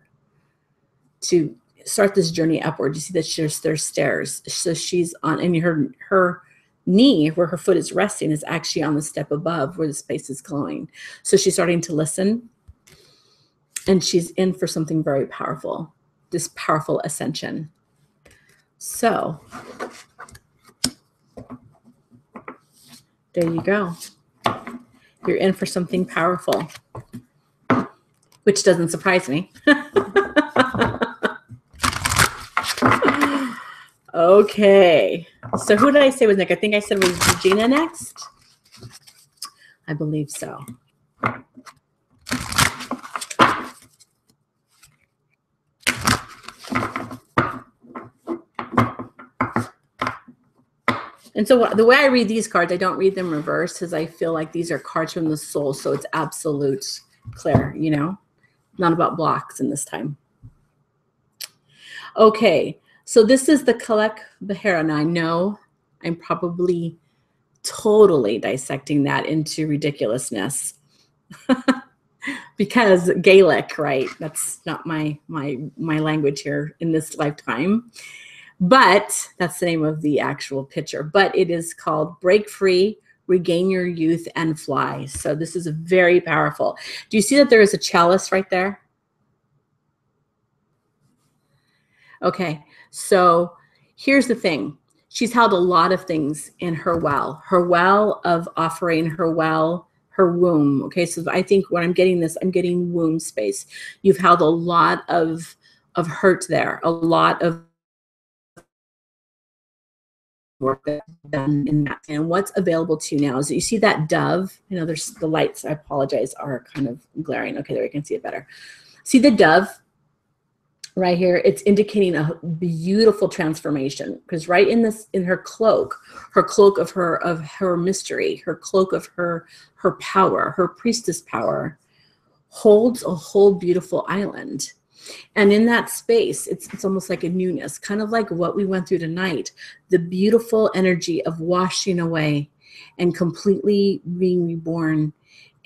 S1: to start this journey upward. You see that there's stairs. So she's on, and her knee, where her foot is resting, is actually on the step above where the space is glowing. So she's starting to listen, and she's in for something very powerful, this powerful ascension. So there you go. You're in for something powerful, which doesn't surprise me. Okay. So who did I say was next? I think I said was Regina next. I believe so. And so the way I read these cards, I don't read them reverse because I feel like these are cards from the soul. So it's absolute clear, you know, not about blocks in this time. Okay. So this is the Kalek Behera. Now I know I'm probably totally dissecting that into ridiculousness because Gaelic, right? That's not my language here in this lifetime. But that's the name of the actual picture. But it is called Break Free, regain your youth, and fly. So this is very powerful. Do you see that there is a chalice right there? Okay, so here's the thing. She's held a lot of things in her well of offering, her womb. Okay, so I think when I'm getting this, I'm getting womb space. You've held a lot of hurt there, a lot of work that's done in that. And what's available to you now is that you see that dove. You know, there's the lights, I apologize, are kind of glaring. Okay, there you can see it better. See the dove right here? It's indicating a beautiful transformation, because right in this, in her cloak of her mystery, her cloak of her power, her priestess power, holds a whole beautiful island. And in that space, it's almost like a newness, kind of like what we went through tonight, the beautiful energy of washing away and completely being reborn,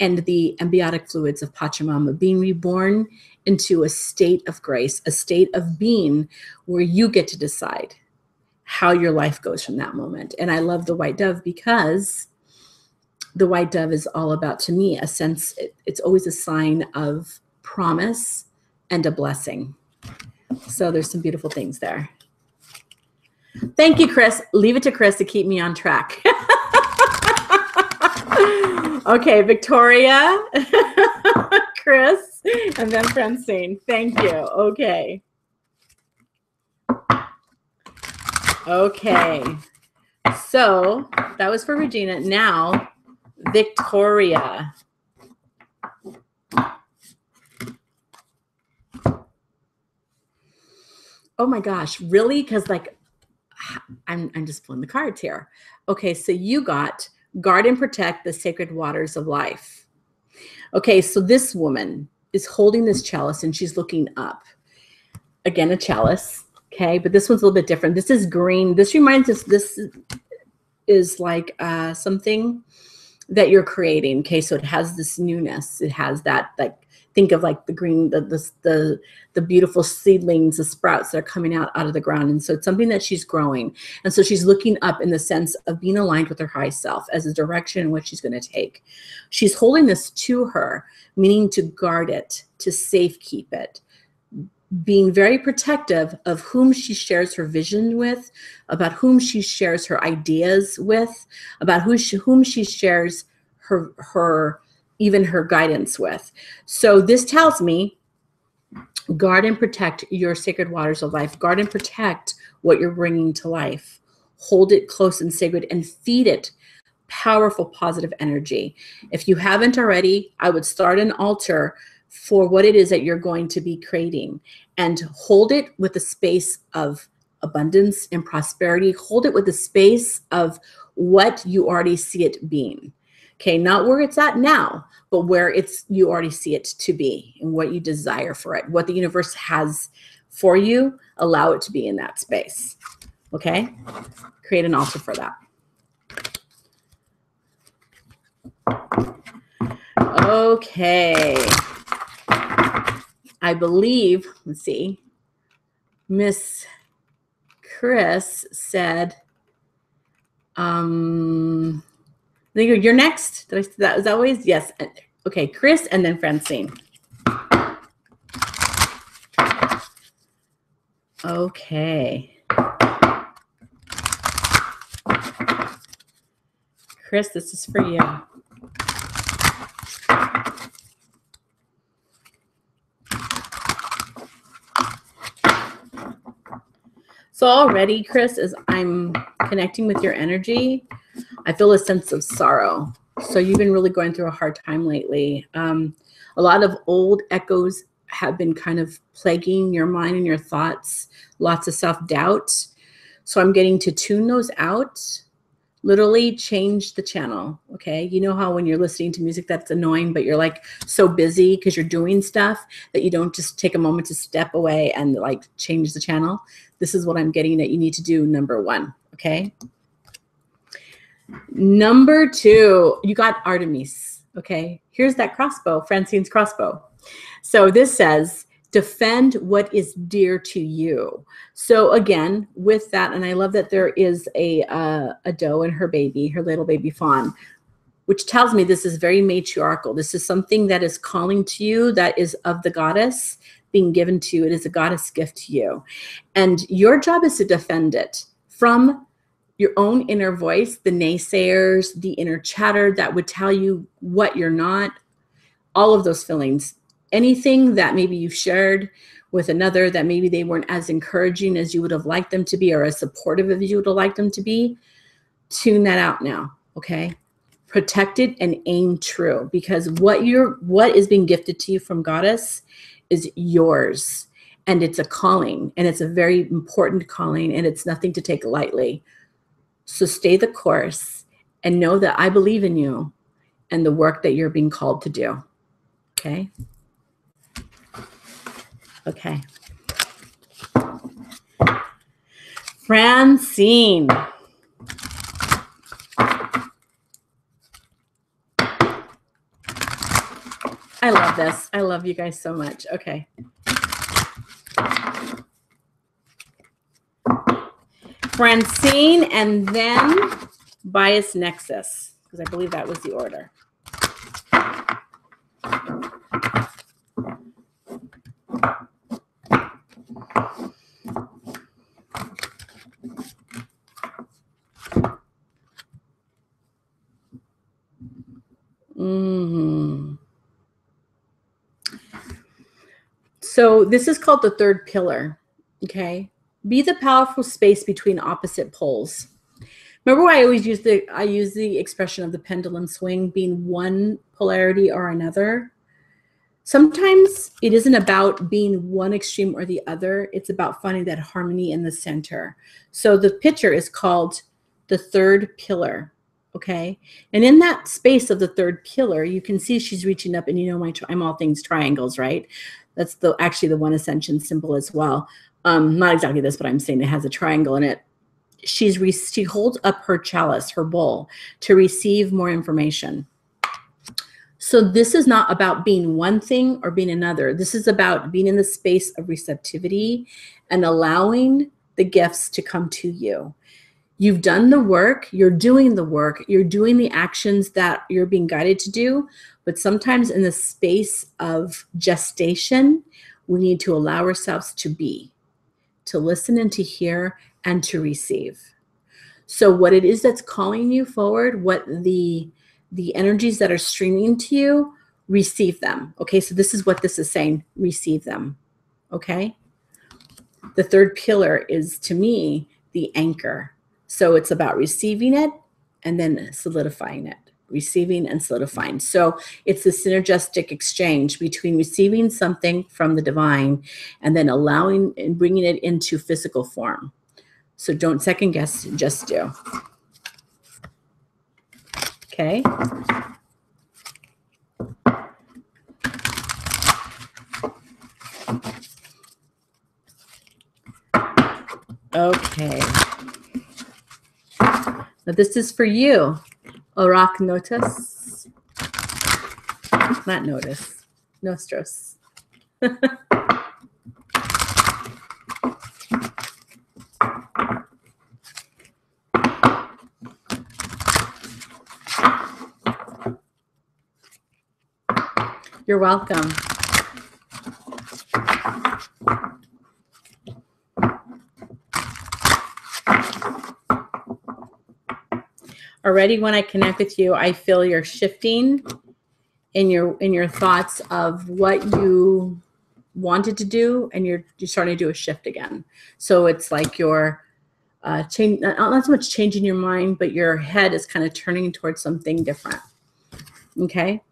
S1: and the embiotic fluids of Pachamama, being reborn into a state of grace, a state of being where you get to decide how your life goes from that moment. And I love the white dove, because the white dove is all about, to me, a sense, it's always a sign of promise and a blessing. So there's some beautiful things there. Thank you, Chris. Leave it to Chris to keep me on track. Okay, Victoria, Chris, and then Francine. Thank you. Okay. Okay. So that was for Regina. Now, Victoria. Oh my gosh, really? Because like, I'm just pulling the cards here. Okay, so you got guard and protect the sacred waters of life. Okay, so this woman is holding this chalice and she's looking up. Again, a chalice. Okay, but this one's a little bit different. This is green. This reminds us, this is like something that you're creating. Okay, so it has this newness. It has that, like, think of like the green, the beautiful seedlings, the sprouts that are coming out of the ground. And so it's something that she's growing. And so she's looking up in the sense of being aligned with her high self as a direction in which she's going to take. She's holding this to her, meaning to guard it, to safekeep it, being very protective of whom she shares her vision with, about whom she shares her ideas with, about whom she shares her even her guidance with. So this tells me, guard and protect your sacred waters of life. Guard and protect what you're bringing to life. Hold it close and sacred and feed it powerful, positive energy. If you haven't already, I would start an altar for what it is that you're going to be creating, and hold it with a space of abundance and prosperity. Hold it with a space of what you already see it being. Okay, not where it's at now, but where you already see it to be, and what you desire for it, what the universe has for you. Allow it to be in that space. Okay, create an altar for that. Okay, I believe, let's see, Miss Chris said, you're next. Did I say that? Is that always? Yes. Okay, Chris and then Francine. Okay. Chris, this is for you. So already, Chris, as I'm connecting with your energy, I feel a sense of sorrow. So you've been really going through a hard time lately. A lot of old echoes have been kind of plaguing your mind and your thoughts, lots of self-doubt. So I'm getting to tune those out, literally change the channel, okay? You know how when you're listening to music that's annoying, but you're like so busy because you're doing stuff that you don't just take a moment to step away and like change the channel? This is what I'm getting that you need to do, number one, okay? Number two, you got Artemis, okay? Here's that crossbow, Francine's crossbow. So this says, Defend what is dear to you. So again, with that, and I love that there is a doe and her baby, her little baby fawn, which tells me this is very matriarchal. This is something that is calling to you, that is of the goddess being given to you. It is a goddess gift to you. And your job is to defend it from your own inner voice, the naysayers, the inner chatter that would tell you what you're not, all of those feelings. Anything that maybe you've shared with another that maybe they weren't as encouraging as you would have liked them to be, or as supportive as you would have liked them to be, tune that out now, okay? Protect it and aim true, because what is being gifted to you from Goddess is yours, and it's a calling, and it's a very important calling, and it's nothing to take lightly. So stay the course and know that I believe in you and the work that you're being called to do, okay? Okay. Francine. I love this. I love you guys so much. Okay. Francine, and then Bias Nexus, because I believe that was the order. So this is called the third pillar, okay? Be the powerful space between opposite poles. Remember, I always use the expression of the pendulum swing being one polarity or another. Sometimes it isn't about being one extreme or the other. It's about finding that harmony in the center. So the picture is called the third pillar, okay? And in that space of the third pillar, you can see she's reaching up, and you know I'm all things triangles, right? That's actually the one ascension symbol as well. Not exactly this, but I'm saying it has a triangle in it. She holds up her chalice, her bowl, to receive more information. So this is not about being one thing or being another. This is about being in the space of receptivity and allowing the gifts to come to you. You've done the work, you're doing the work, you're doing the actions that you're being guided to do, but sometimes in the space of gestation, we need to allow ourselves to be, to listen and to hear and to receive. So what it is that's calling you forward, what the energies that are streaming to you, receive them. Okay, so this is what this is saying, receive them. Okay? The third pillar is, to me, the anchor. So it's about receiving it and then solidifying it, receiving and solidifying. So it's the synergistic exchange between receiving something from the divine and then allowing and bringing it into physical form. So don't second guess, just do. Okay. Okay. Now this is for you, Auroch Notus. Not Notus, Nostros. You're welcome. Already when I connect with you, I feel you're shifting in your thoughts of what you wanted to do, and you're starting to do a shift again. So it's like you're not so much changing your mind, but your head is kind of turning towards something different. Okay?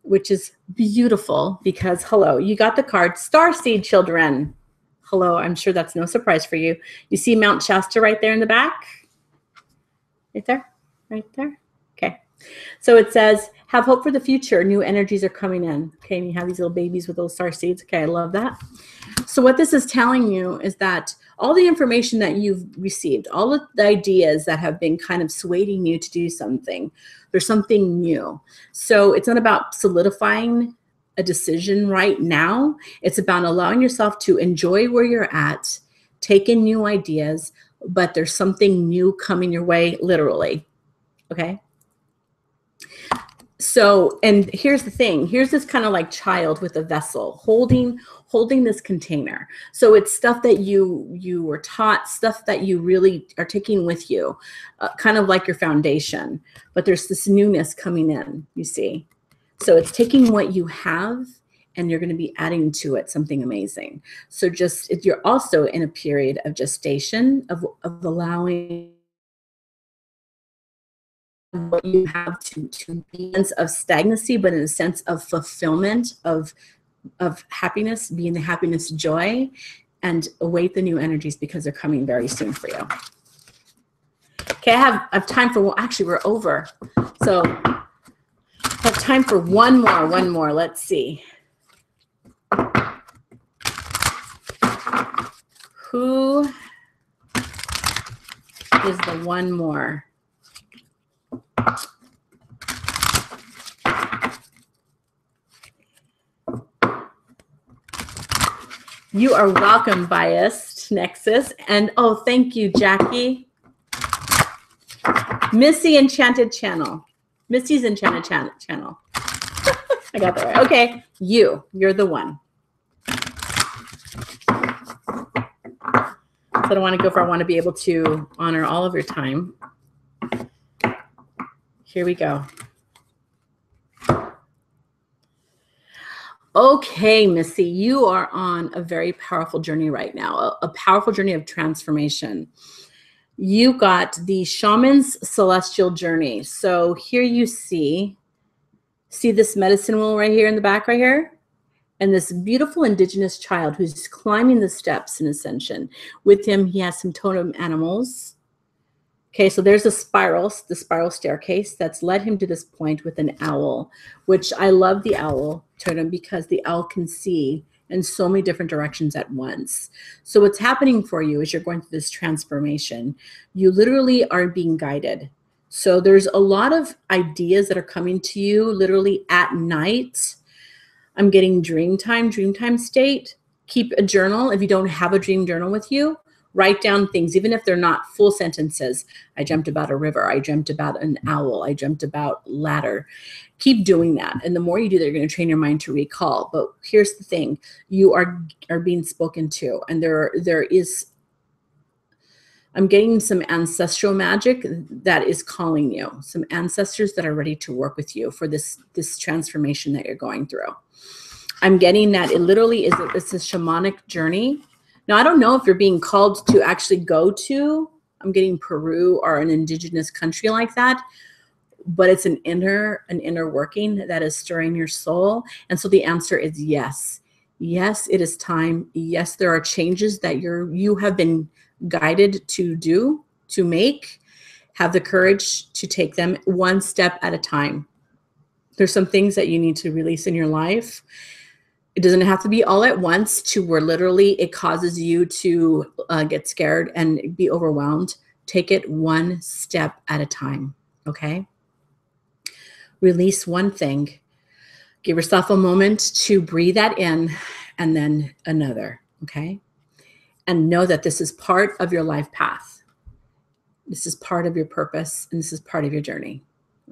S1: Which is beautiful because, hello, you got the card Starseed, children. Hello, I'm sure that's no surprise for you. You see Mount Shasta right there in the back? Right there? Right there? Okay. So it says, have hope for the future. New energies are coming in. Okay, and you have these little babies with little star seeds. Okay, I love that. So what this is telling you is that all the information that you've received, all of the ideas that have been kind of swaying you to do something, there's something new. So it's not about solidifying a decision right now. It's about allowing yourself to enjoy where you're at, take in new ideas, but there's something new coming your way, literally. Okay. So, and here's the thing, here's this kind of like child with a vessel holding this container. So it's stuff that you were taught, stuff that you really are taking with you, kind of like your foundation, but there's this newness coming in, you see. So it's taking what you have and you're going to be adding to it something amazing. So just, you're also in a period of gestation, of allowing what you have to be in a sense of stagnancy, but in a sense of fulfillment, of happiness, being the happiness, joy, and await the new energies because they're coming very soon for you. Okay, I have time for, well, actually we're over. So I have time for one more. Let's see. Who is the one more? You are welcome, Biased Nexus. And oh, thank you, Jackie. Missy Enchanted Channel. Missy's Enchanted Channel. I got that right. Okay, you're the one. So I don't want to go for, I want to be able to honor all of your time. Here we go. Okay, Missy, you are on a very powerful journey right now, a powerful journey of transformation. You got the Shaman's Celestial Journey. So here you see this medicine wheel right here in the back right here? And this beautiful indigenous child who's climbing the steps in ascension. With him, he has some totem animals. Okay, so there's the spiral staircase that's led him to this point with an owl, which I love the owl totem because the owl can see in so many different directions at once. So what's happening for you as you're going through this transformation, you literally are being guided. So there's a lot of ideas that are coming to you literally at night. I'm getting dream time state. Keep a journal. If you don't have a dream journal with you, write down things, even if they're not full sentences. I dreamt about a river. I dreamt about an owl. I dreamt about ladder. Keep doing that. And the more you do that, you're going to train your mind to recall. But here's the thing. You are being spoken to. And there is, I'm getting some ancestral magic that is calling you. Some ancestors that are ready to work with you for this transformation that you're going through. I'm getting that it literally is, it's a shamanic journey. Now, I don't know if you're being called to actually go to, I'm getting Peru or an indigenous country like that, but it's an inner working that is stirring your soul. And so the answer is yes. Yes, it is time. Yes, there are changes that you have been guided to do, to make. Have the courage to take them one step at a time. There's some things that you need to release in your life. It doesn't have to be all at once to where literally it causes you to get scared and be overwhelmed. Take it one step at a time, okay? Release one thing. Give yourself a moment to breathe that in and then another, okay? And know that this is part of your life path. This is part of your purpose, and this is part of your journey,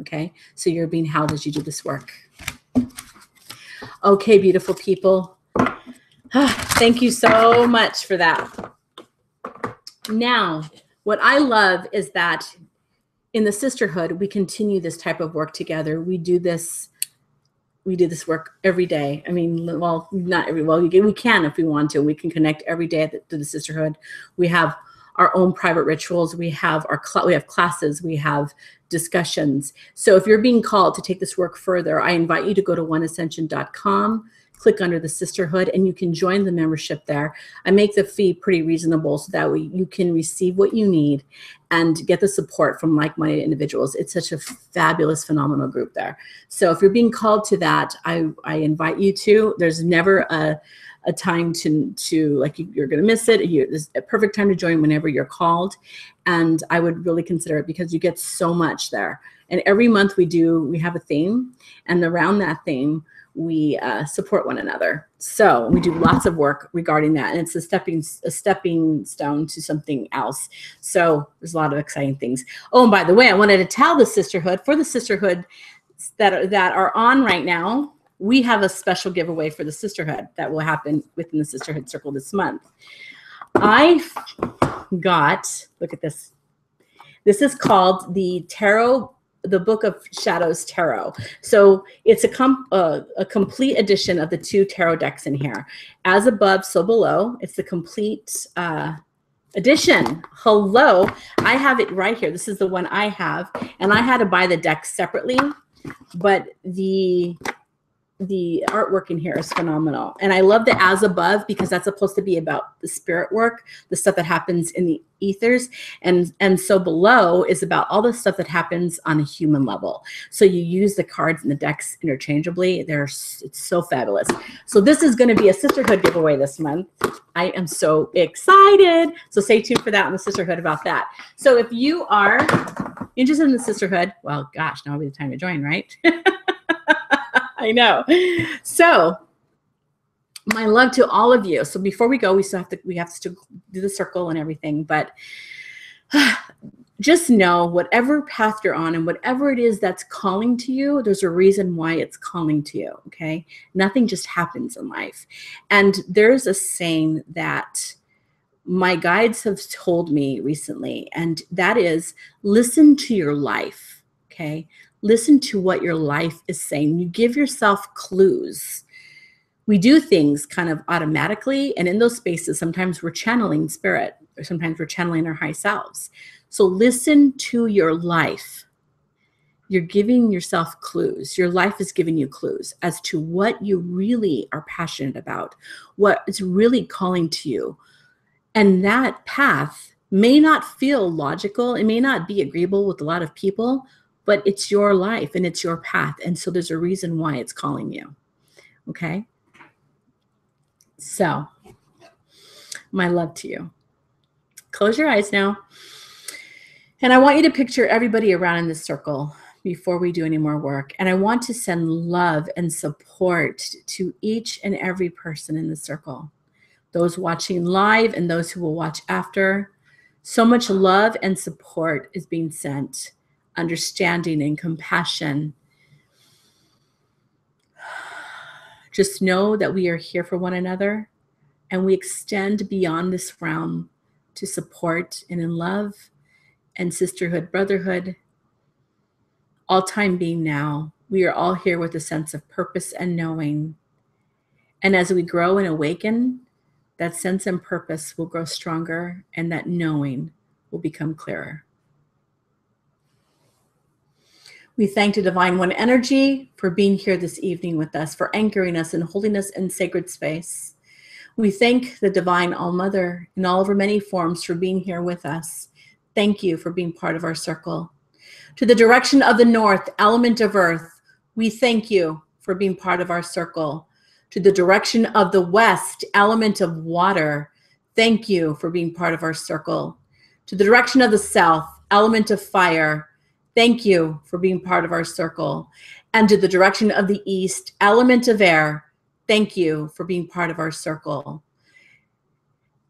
S1: okay? So you're being held as you do this work. Okay, beautiful people. Thank you so much for that. Now, what I love is that in the sisterhood, we continue this type of work together. We do this work every day. I mean, well, not every, well, we can if we want to. We can connect every day to the sisterhood. We have our own private rituals. We have we have classes. We have discussions. So if you're being called to take this work further, I invite you to go to oneascension.com, click under the sisterhood, and you can join the membership there. I make the fee pretty reasonable so that you can receive what you need and get the support from like-minded individuals. It's such a fabulous, phenomenal group there. So if you're being called to that, I invite you to. There's never a time to like you're going to miss it. It's a perfect time to join whenever you're called. And I would really consider it because you get so much there. And every month we have a theme, and around that theme, we support one another. So we do lots of work regarding that, and it's a stepping stone to something else. So there's a lot of exciting things. Oh, and by the way, I wanted to tell the sisterhood, for the sisterhood that are on right now, we have a special giveaway for the sisterhood that will happen within the sisterhood circle this month. I got, look at this. This is called the Tarot, the Book of Shadows Tarot. So it's a complete edition of the 2 tarot decks in here. As above, so below. It's the complete edition. Hello. I have it right here. This is the one I have. And I had to buy the decks separately, but the artwork in here is phenomenal. And I love the as above because that's supposed to be about the spirit work, the stuff that happens in the ethers. And so below is about all the stuff that happens on a human level. So you use the cards and the decks interchangeably. It's so fabulous. So this is going to be a sisterhood giveaway this month. I am so excited. So stay tuned for that on the sisterhood about that. So if you are interested in the sisterhood, well, gosh, now would be the time to join, right? I know. So my love to all of you. So before we go, we have to do the circle and everything, but just know whatever path you're on and whatever it is that's calling to you, there's a reason why it's calling to you. Okay. Nothing just happens in life. And there's a saying that my guides have told me recently, and that is listen to your life. Okay. Listen to what your life is saying. You give yourself clues. We do things kind of automatically, and in those spaces, sometimes we're channeling spirit, or sometimes we're channeling our high selves. So listen to your life. You're giving yourself clues. Your life is giving you clues as to what you really are passionate about, what is really calling to you. And that path may not feel logical. It may not be agreeable with a lot of people, but it's your life and it's your path. And so there's a reason why it's calling you. Okay. So my love to you. Close your eyes now. And I want you to picture everybody around in this circle before we do any more work. And I want to send love and support to each and every person in the circle. Those watching live and those who will watch after. So much love and support is being sent. Understanding and compassion. Just know that we are here for one another, and we extend beyond this realm to support and in love and sisterhood, brotherhood. All time being now, we are all here with a sense of purpose and knowing. And as we grow and awaken, that sense and purpose will grow stronger, and that knowing will become clearer. We thank the Divine One Energy for being here this evening with us, for anchoring us and holding us in sacred space. We thank the Divine All-Mother in all of her many forms for being here with us. Thank you for being part of our circle. To the direction of the north, element of earth, we thank you for being part of our circle. To the direction of the west, element of water, thank you for being part of our circle. To the direction of the south, element of fire, thank you for being part of our circle. And to the direction of the east, element of air, thank you for being part of our circle.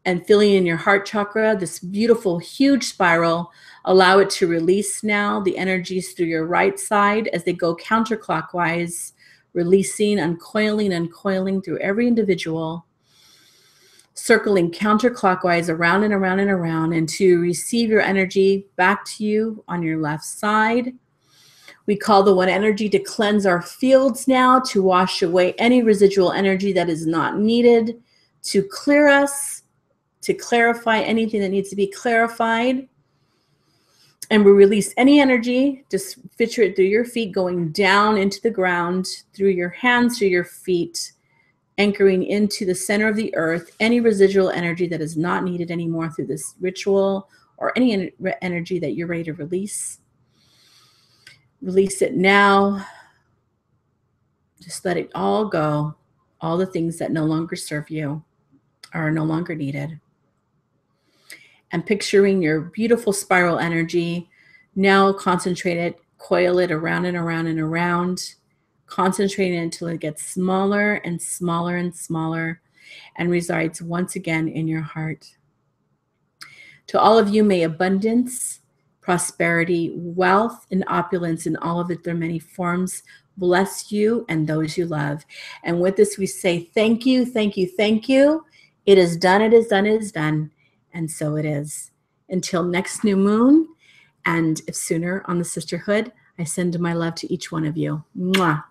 S1: And feeling in your heart chakra, this beautiful, huge spiral, allow it to release now the energies through your right side as they go counterclockwise, releasing, uncoiling through every individual, circling counterclockwise around and around and around, and to receive your energy back to you on your left side. We call the One Energy to cleanse our fields now, to wash away any residual energy that is not needed, to clear us, to clarify anything that needs to be clarified. And we release any energy, just picture it through your feet, going down into the ground, through your hands, through your feet, anchoring into the center of the earth, any residual energy that is not needed anymore through this ritual, or any energy that you're ready to release. Release it now. Just let it all go. All the things that no longer serve you are no longer needed. And picturing your beautiful spiral energy, now concentrate it, coil it around and around and around, concentrating until it gets smaller and smaller and smaller and resides once again in your heart. To all of you, may abundance, prosperity, wealth, and opulence in all of their many forms bless you and those you love. And with this, we say thank you, thank you, thank you. It is done, it is done, it is done. And so it is. Until next new moon, and if sooner on the sisterhood, I send my love to each one of you. Mwah.